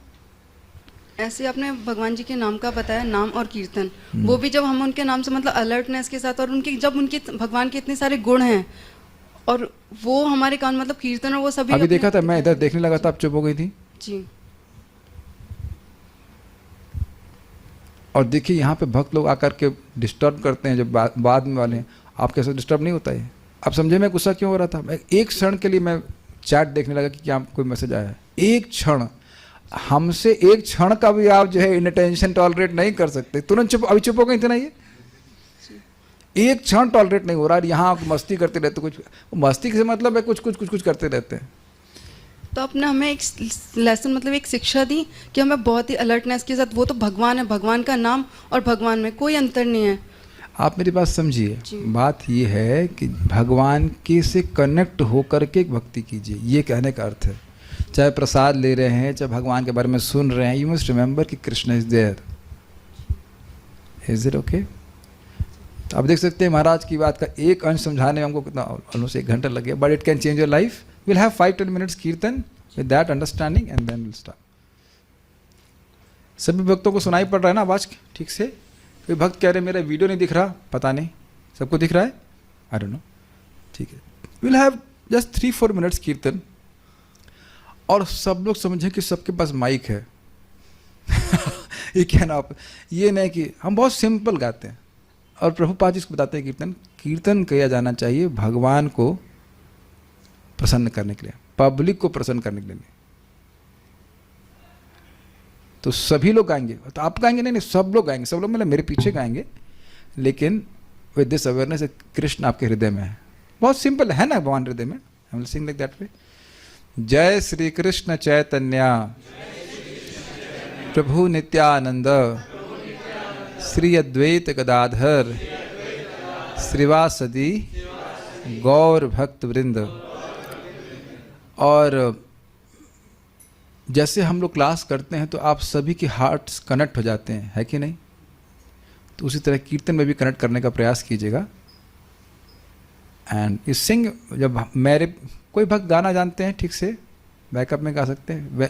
ऐसे आपने भगवान जी के नाम का बताया, नाम और कीर्तन, वो भी जब हम उनके नाम से मतलब अलर्टनेस के साथ, और उनके जब उनके भगवान के इतने सारे गुण हैं और वो हमारे कान मतलब कीर्तन और वो सभी अभी देखा था, मैं इधर देखने लगा था, आप चुप हो गई थी जी। और देखिए यहाँ पे भक्त लोग आकर के डिस्टर्ब करते हैं, जब बाद में वाले हैं। आप कैसे डिस्टर्ब नहीं होता है? आप समझे मैं गुस्सा क्यों हो रहा था? मैं एक क्षण के लिए मैं चैट देखने लगा कि क्या कोई मैसेज आया है। एक क्षण, हमसे एक क्षण का भी आप जो है इनअटेंशन टॉलरेट नहीं कर सकते। तुरंत चुप, अभी चुप हो गए थे ना। ये एक क्षण टॉलरेट नहीं हो रहा है। यहाँ मस्ती करते रहते, कुछ मस्ती से मतलब है कुछ करते रहते हैं। तो आपने हमें एक लेसन मतलब एक शिक्षा दी कि हमें बहुत ही अलर्टनेस के साथ, वो तो भगवान है, भगवान का नाम और भगवान में कोई अंतर नहीं है। आप मेरी बात समझिए। बात ये है कि भगवान के से कनेक्ट होकर के भक्ति कीजिए, ये कहने का अर्थ है। चाहे प्रसाद ले रहे हैं, चाहे भगवान के बारे में सुन रहे हैं, यू मस्ट रिमेंबर कि Krishna is there. Is it okay? तो आप देख सकते हैं महाराज की बात का एक अंश समझाने में हमको कितना ऑलमोस्ट 1 घंटा लग गया, but it can change your life. Will have 5-10 minutes kirtan with that understanding and then will start. सभी भक्तों को सुनाई पड़ रहा है ना आवाज़ ठीक से? कोई भक्त कह रहे मेरा वीडियो नहीं दिख रहा, पता नहीं सबको दिख रहा है? I don't know. ठीक है, विल हैव जस्ट 3-4 minutes कीर्तन, और सब लोग समझें कि सबके पास माइक है। ये कहना आप, ये नहीं कि हम बहुत सिंपल गाते हैं। और प्रभुपाद जी इसको बताते हैं कीर्तन किया जाना चाहिए भगवान को प्रसन्न करने के लिए, पब्लिक को प्रसन्न करने के लिए। तो सभी लोग गाएंगे, तो आप गाएंगे नहीं, सब लोग गाएंगे। सब लोग मतलब मेरे पीछे गाएंगे, लेकिन विद दिस अवेयरनेस कृष्ण आपके हृदय में है। बहुत सिंपल है ना भगवान हृदय में। I will sing like that way. जय श्री कृष्ण चैतन्य प्रभु नित्यानंद श्री अद्वैत गदाधर श्रीवासदि गौर भक्त वृंद। और जैसे हम लोग क्लास करते हैं तो आप सभी के हार्ट्स कनेक्ट हो जाते हैं, है कि नहीं? तो उसी तरह कीर्तन में भी कनेक्ट करने का प्रयास कीजिएगा। एंड इस सिंग, जब मेरे कोई भक्त गाना जानते हैं ठीक से, बैकअप में गा सकते हैं,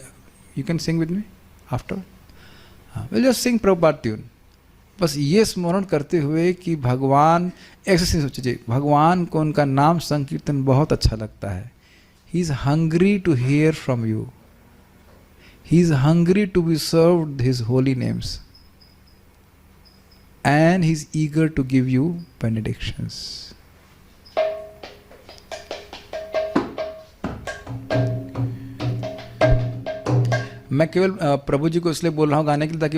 you can sing with me after. हाँ, will just sing Prabhupada tune. बस ये स्मरण करते हुए कि भगवान, ऐसे सोचिए, भगवान को उनका नाम संकीर्तन बहुत अच्छा लगता है। He is hungry to hear from you, he is hungry to be served his holy names, and he is eager to give you benedictions. मैं केवल प्रभु जी को इसलिए बोल रहा हूँ गाने के लिए ताकि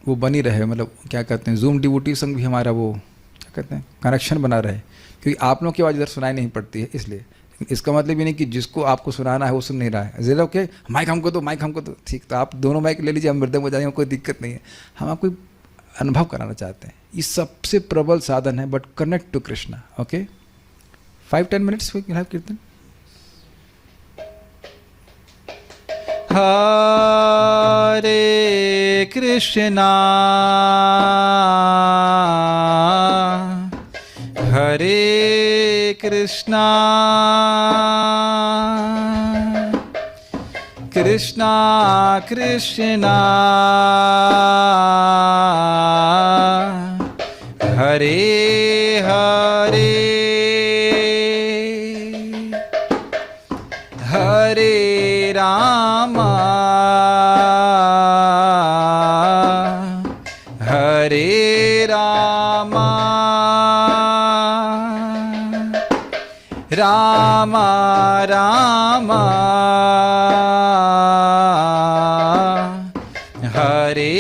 वो बनी रहे, मतलब क्या कहते हैं, जूम डिवोटी संग भी हमारा वो क्या कहते हैं कनेक्शन बना रहे, क्योंकि आप लोगों की आवाज़ इधर सुनाई नहीं पड़ती है इसलिए। इसका मतलब ये नहीं कि जिसको आपको सुनाना है वो सुन नहीं रहा है। ज़रा ओके, माइक हमको दो, माइक हमको दो, ठीक, तो आप दोनों माइक ले लीजिए, हम मृदंग बजाएंगे, कोई दिक्कत नहीं है। हम आपको अनुभव कराना चाहते हैं। ये सबसे प्रबल साधन है, but connect to Krishna. Okay, 5-10 minutes we can have kirtan. Hare Krishna हरे कृष्णा कृष्णा कृष्णा हरे हरे हरे रामा हरे रामा रामा रामा हरे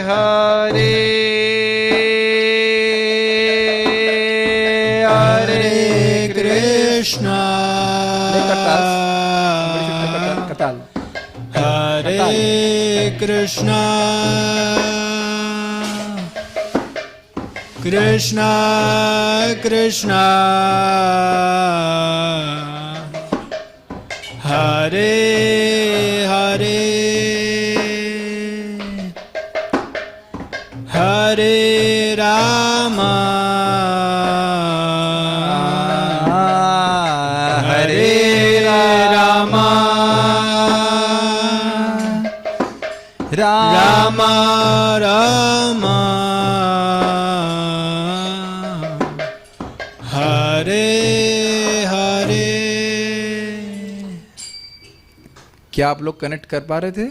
हरे हरे कृष्णा हरे कृष्णा कृष्णा कृष्णा हरे हरे हरे रामा हरे रामा रामा रामा हरे हरे। क्या आप लोग कनेक्ट कर पा रहे थे?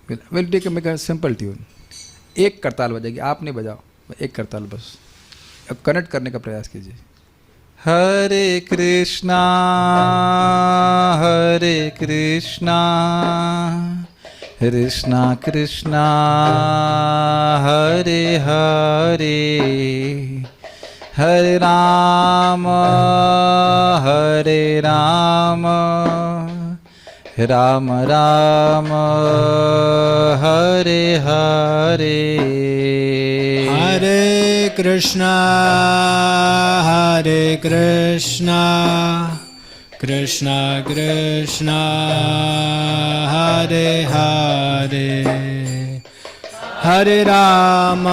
Will take make a simple tune. एक करताल बजेगी, आप नहीं बजाओ, एक करताल बस। अब कनेक्ट करने का प्रयास कीजिए। हरे कृष्णा कृष्णा कृष्णा हरे हरे हरे राम राम राम हरे हरे हरे कृष्णा कृष्णा कृष्णा हरे हरे हरे राम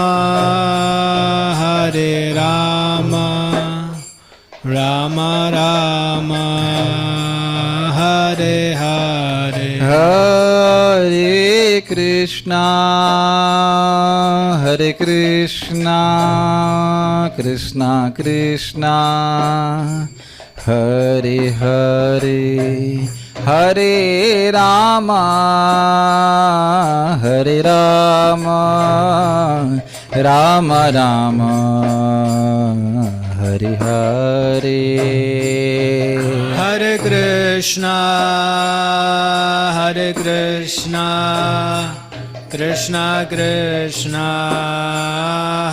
राम राम हरे हरे हरे कृष्णा कृष्णा कृष्णा हरे हरे हरे राम राम राम हरे हरे हरे कृष्णा कृष्णा कृष्णा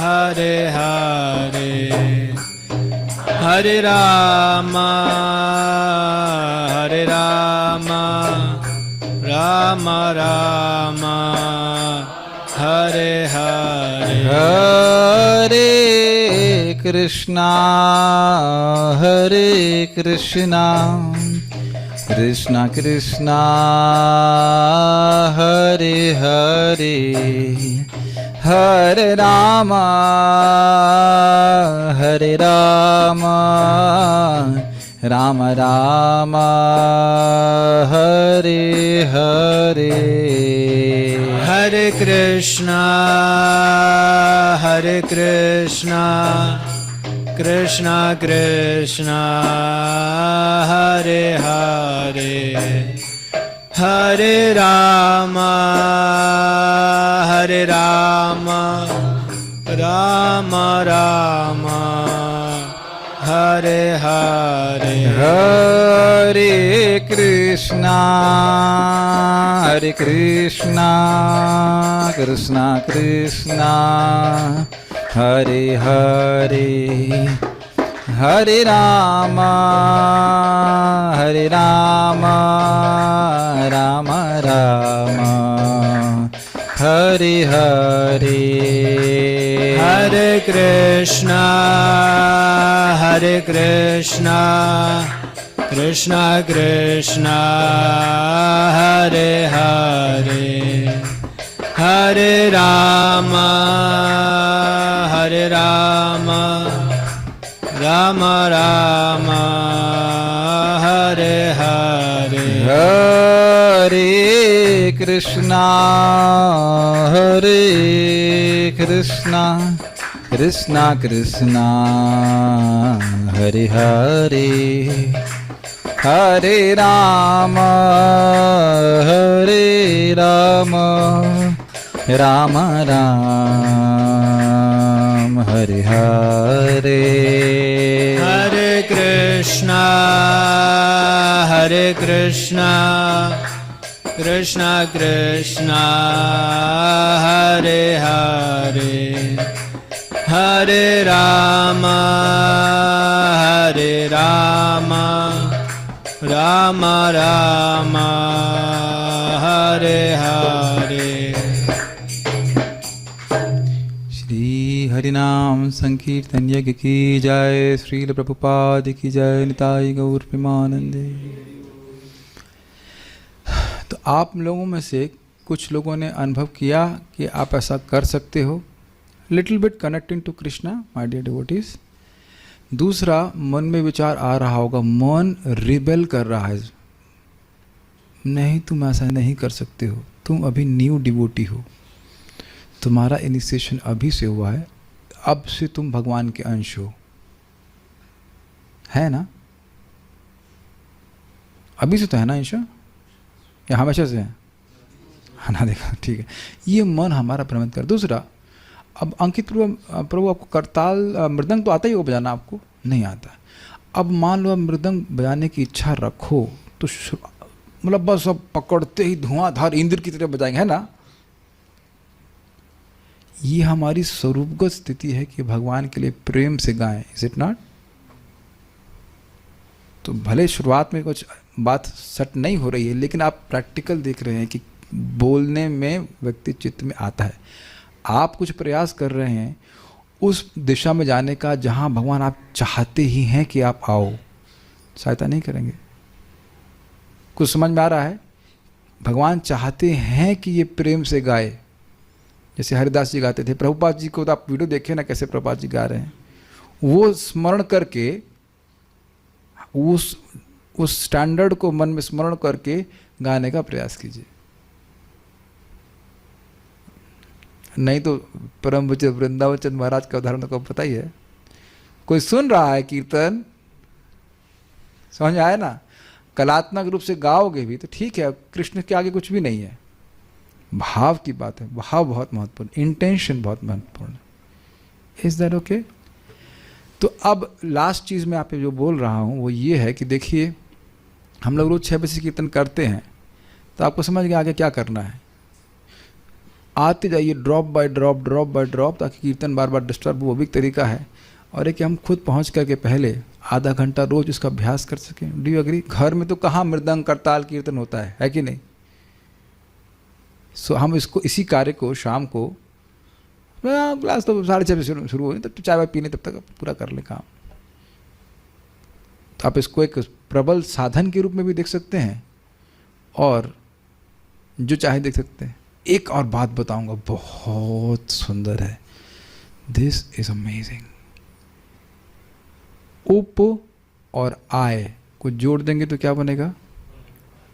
हरे हरे हरे राम राम राम हरे हरे हरे कृष्णा कृष्णा कृष्णा हरे हरे हरे राम राम राम हरे हरे हरे कृष्णा कृष्णा कृष्णा हरे हरे हरे राम राम राम हरे हरे हरे कृष्णा कृष्णा कृष्णा हरे हरे हरे राम राम राम हरे हरे हरे कृष्णा कृष्णा कृष्णा हरे हरे हरे राम राम राम हरे हरे हरे कृष्णा कृष्णा कृष्णा हरे हरे हरे राम राम राम हरे हरे हरे कृष्णा कृष्णा कृष्णा हरे हरे हरे राम राम राम हरे हरे श्री हरिनाम संकीर्तन यज्ञ की जय। श्रील प्रभुपाद की जय। निताई गौर प्रेमानंदे। तो आप लोगों में से कुछ लोगों ने अनुभव किया कि आप ऐसा कर सकते हो, little bit connecting to Krishna my dear devotees. दूसरा, मन में विचार आ रहा होगा, मन रिबेल कर रहा है, नहीं तुम ऐसा नहीं कर सकते हो, तुम अभी न्यू डिवोटी हो, तुम्हारा इनिशिएशन अभी से हुआ है, अब से तुम भगवान के अंश हो, है ना? अभी से तो है ना अंश, या हमेशा से है? हाँ ना, देखा, ठीक है। ये मन हमारा प्रबंध कर। दूसरा, अब अंकित प्रभु आपको करताल मृदंग तो आता ही हो बजाना, आपको नहीं आता। अब मान लो आप मृदंग बजाने की इच्छा रखो तो मतलब बस अब पकड़ते ही धुआंधार इंद्र की तरह बजाएंगे, है ना? ये हमारी स्वरूपगत स्थिति है कि भगवान के लिए प्रेम से गाएं, इज इट नॉट? तो भले शुरुआत में कुछ बात सेट नहीं हो रही है, लेकिन आप प्रैक्टिकल देख रहे हैं कि बोलने में व्यक्ति चित्त में आता है। आप कुछ प्रयास कर रहे हैं उस दिशा में जाने का जहां भगवान आप चाहते ही हैं कि आप आओ। सहायता नहीं करेंगे? कुछ समझ में आ रहा है? भगवान चाहते हैं कि ये प्रेम से गाए, जैसे हरिदास जी गाते थे। प्रभुपाद जी को तो आप वीडियो देखें ना, कैसे प्रभुपाद जी गा रहे हैं। वो स्मरण करके उस स्टैंडर्ड को मन में स्मरण करके गाने का प्रयास कीजिए। नहीं तो परम पूज्य वृंदावन चंद महाराज का उदाहरण तो पता ही है। कोई सुन रहा है कीर्तन, समझ में आया ना? कलात्मक रूप से गाओगे भी तो ठीक है, कृष्ण के आगे कुछ भी नहीं है। भाव की बात है, भाव बहुत महत्वपूर्ण, इंटेंशन बहुत महत्वपूर्ण। Is that okay? तो अब लास्ट चीज़ मैं आप पे जो बोल रहा हूँ वो ये है कि देखिए, हम लोग रोज़ 6 बजे कीर्तन करते हैं, तो आपको समझ गया आगे क्या करना है। आते जाइए ड्रॉप बाय ड्रॉप, ताकि कीर्तन बार बार डिस्टर्ब, वो भी एक तरीका है। और एक कि हम खुद पहुंच करके पहले आधा घंटा रोज इसका अभ्यास कर सकें। Do you agree? घर में तो कहाँ मृदंग करताल कीर्तन होता है कि नहीं? सो हम इसी कार्य को शाम को क्लास तो 6:30 बजे शुरू हो, तब तो चाय वाय पीने तब तक पूरा कर ले काम। तो आप इसको एक प्रबल साधन के रूप में भी देख सकते हैं और जो चाहे देख सकते हैं। एक और बात बताऊंगा, बहुत सुंदर है, दिस इज अमेजिंग। उप और आय को जोड़ देंगे तो क्या बनेगा?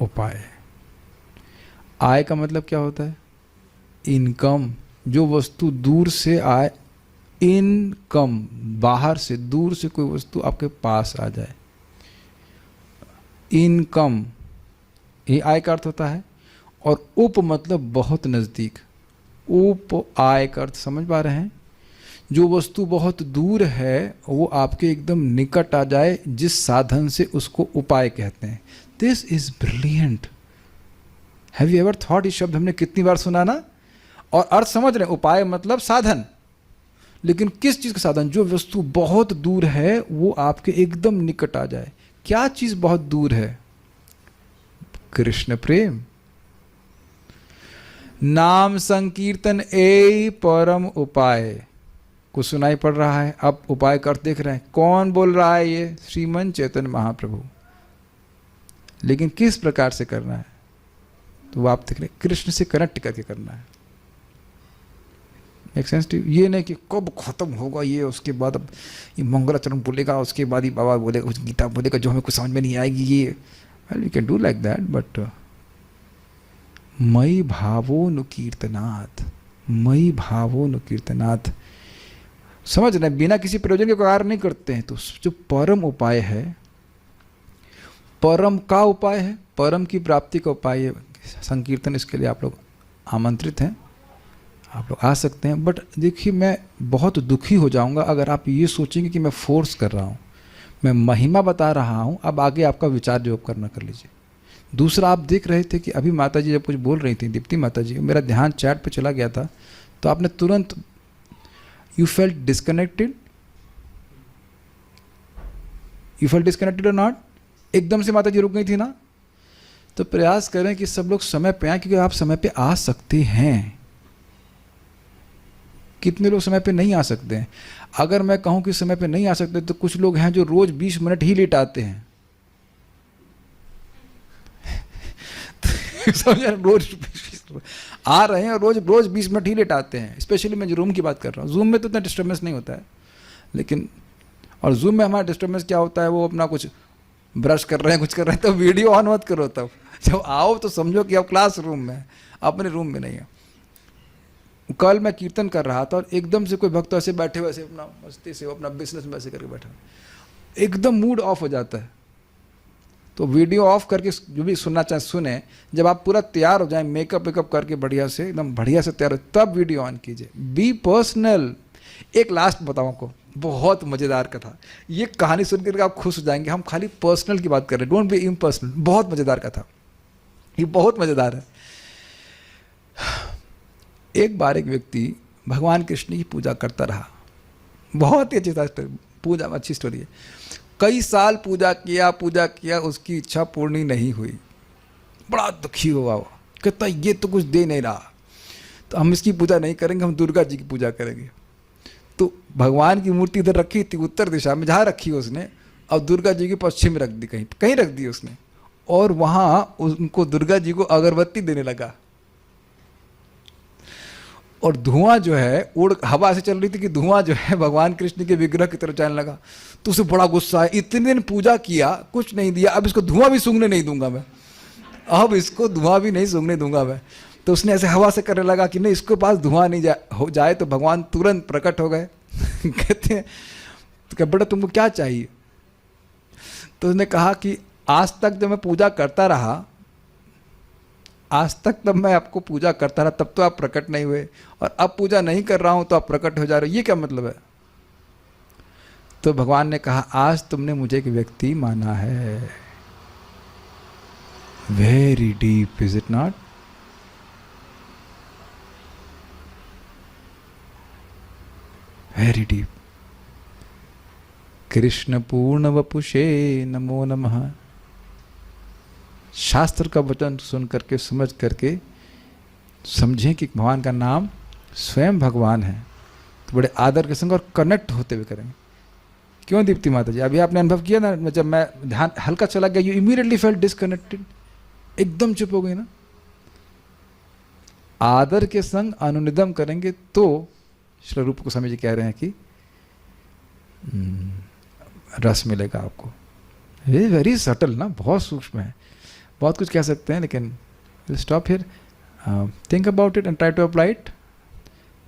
उपाय। आय का मतलब क्या होता है? इनकम। जो वस्तु दूर से आए, इनकम, बाहर से, दूर से कोई वस्तु आपके पास आ जाए, इनकम, ये आय का अर्थ होता है। और उप मतलब बहुत नज़दीक। उप आय का अर्थ समझ पा रहे हैं? जो वस्तु बहुत दूर है वो आपके एकदम निकट आ जाए, जिस साधन से उसको उपाय कहते हैं। This is brilliant. Have you ever thought? इस शब्द हमने कितनी बार सुना ना? और अर्थ समझ रहे हैं? उपाय मतलब साधन, लेकिन किस चीज़ का साधन? जो वस्तु बहुत दूर है वो आपके एकदम निकट आ जाए। क्या चीज़ बहुत दूर है? कृष्ण प्रेम। नाम संकीर्तन ए परम उपाय। कुछ सुनाई पड़ रहा है, अब उपाय कर देख रहे हैं। कौन बोल रहा है? ये श्रीमन चैतन्य महाप्रभु। लेकिन किस प्रकार से करना है? तो वो आप देख रहे, कृष्ण से कनेक्ट करके करना है। Make sense to? ये नहीं कि कब खत्म होगा ये, उसके बाद अब ये मंगलाचरण बोलेगा, उसके बाद ही बाबा बोलेगा, कुछ गीता बोलेगा जो हमें कुछ समझ में नहीं आएगी। ये well we can do like that, but मयि भावो नु कीर्तनाथ, मयि भावो नु कीर्तनाथ। समझ रहे, बिना किसी प्रयोजन के कार्य नहीं करते हैं। तो जो परम उपाय है, परम का उपाय है, परम की प्राप्ति का उपाय है संकीर्तन। इसके लिए आप लोग आमंत्रित हैं, आप लोग आ सकते हैं। बट देखिए, मैं बहुत दुखी हो जाऊंगा अगर आप ये सोचेंगे कि मैं फोर्स कर रहा हूँ। मैं महिमा बता रहा हूँ, अब आगे आपका विचार जो करना कर लीजिए। दूसरा, आप देख रहे थे कि अभी माता जी जब कुछ बोल रही थी, दीप्ति माता जी, मेरा ध्यान चैट पे चला गया था, तो आपने तुरंत you felt disconnected, you felt disconnected और नॉट? एकदम से माता जी रुक गई थी ना। तो प्रयास करें कि सब लोग समय पे आए, क्योंकि आप समय पे आ सकते हैं। कितने लोग समय पे नहीं आ सकते हैं? अगर मैं कहूं कि समय पे नहीं आ सकते, तो कुछ लोग हैं जो रोज 20 मिनट ही लेट आते हैं। समझे? रोज आ रहे हैं और रोज 20 मिनट ही लेट आते हैं। स्पेशली मैं जो रूम की बात कर रहा हूँ, जूम में तो इतना डिस्टर्बेंस नहीं होता है, लेकिन और जूम में हमारा डिस्टर्बेंस क्या होता है, वो अपना कुछ ब्रश कर रहे हैं, कुछ कर रहे हैं, तो वीडियो ऑन मत करो। तब जब आओ तो समझो कि अब क्लास रूम में, अपने रूम में नहीं है। कल मैं कीर्तन कर रहा था और एकदम से कोई भक्त ऐसे बैठे हुए, ऐसे अपना मस्ती से अपना बिजनेस में ऐसे करके बैठा, एकदम मूड ऑफ हो जाता है। तो वीडियो ऑफ करके जो भी सुनना चाहे सुने। जब आप पूरा तैयार हो जाए, मेकअप वेकअप करके बढ़िया से, एकदम बढ़िया से तैयार हो, तब वीडियो ऑन कीजिए। Be personal. एक लास्ट बताऊँ आपको, बहुत मज़ेदार कथा। ये कहानी सुन कर आप खुश हो जाएंगे। हम खाली पर्सनल की बात कर रहे हैं, डोंट बी इम्पर्सनल। बहुत मज़ेदार कथा, ये बहुत मज़ेदार है। एक बार एक व्यक्ति भगवान कृष्ण की पूजा करता रहा। बहुत ही अच्छी स्टोरी, पूजा अच्छी स्टोरी है। कई साल पूजा किया, उसकी इच्छा पूर्ण नहीं हुई। बड़ा दुखी हुआ वो, कहता ये तो कुछ दे नहीं रहा, तो हम इसकी पूजा नहीं करेंगे, हम दुर्गा जी की पूजा करेंगे। तो भगवान की मूर्ति इधर रखी थी उत्तर दिशा में, जहाँ रखी उसने, और दुर्गा जी की पश्चिम में रख दी, कहीं रख दी उसने। और वहाँ उनको दुर्गा जी को अगरबत्ती देने लगा। और धुआं जो है उड़, हवा से चल रही थी कि धुआं जो है भगवान कृष्ण के विग्रह की तरफ जाने लगा। तो उसे बड़ा गुस्सा है, इतने दिन पूजा किया, कुछ नहीं दिया, अब इसको धुआं भी सूंघने नहीं दूंगा मैं, अब इसको धुआं भी नहीं सूंघने दूंगा मैं। तो उसने ऐसे हवा से करने लगा कि नहीं, इसके पास धुआं नहीं हो जाए। तो भगवान तुरंत प्रकट हो गए। कहते हैं तो बेटा तुमको क्या चाहिए? तो उसने कहा कि आज तक जब मैं पूजा करता रहा, आज तक तब मैं आपको पूजा करता रहा, तब तो आप प्रकट नहीं हुए, और अब पूजा नहीं कर रहा हूं तो आप प्रकट हो जा रहे हो, ये क्या मतलब है? तो भगवान ने कहा, आज तुमने मुझे एक व्यक्ति माना है। Very deep, is it not? Very deep. Krishna पूर्ण वपुषे नमो नमः। शास्त्र का वचन सुन करके, समझ करके समझें कि भगवान का नाम स्वयं भगवान है, तो बड़े आदर के संग और कनेक्ट होते हुए करेंगे। क्यों दीप्ति माता जी? अभी आपने अनुभव किया ना, जब मैं ध्यान हल्का चला गया, यू इमीडिएटली फेल्ट डिस्कनेक्टेड, एकदम चुप हो गई ना। आदर के संग अनुनिदम करेंगे तो श्री रूप गोस्वामी जी कह रहे हैं कि रस मिलेगा आपको। वेरी सटल ना, बहुत सूक्ष्म है, बहुत कुछ कह सकते हैं, लेकिन stop here, think about it and try to apply it.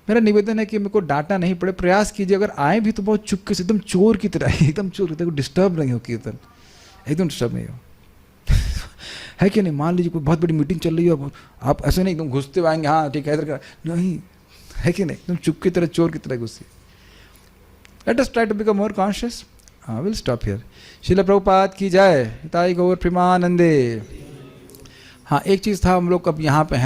मेरा निवेदन है कि मेरे को डांटना नहीं पड़े, प्रयास कीजिए। अगर आए भी तो बहुत चुपके से, एकदम चोर की तरह, एकदम चोर की तरह, डिस्टर्ब नहीं हो कीर्तन, एकदम डिस्टर्ब नहीं हो। है कि नहीं? मान लीजिए कोई बहुत बड़ी मीटिंग चल रही है, आप ऐसे नहीं एकदम घुसते आएंगे, हाँ ठीक है इधर कर, नहीं, है कि नहीं? एकदम चुप की तरह, चोर की तरह घुसिए। Let us try to become more conscious. Will stop here. Srila Prabhupada की जय। ताई गौर प्रेमानंदे। हाँ, एक चीज़ था, हम लोग अब यहाँ पे हैं।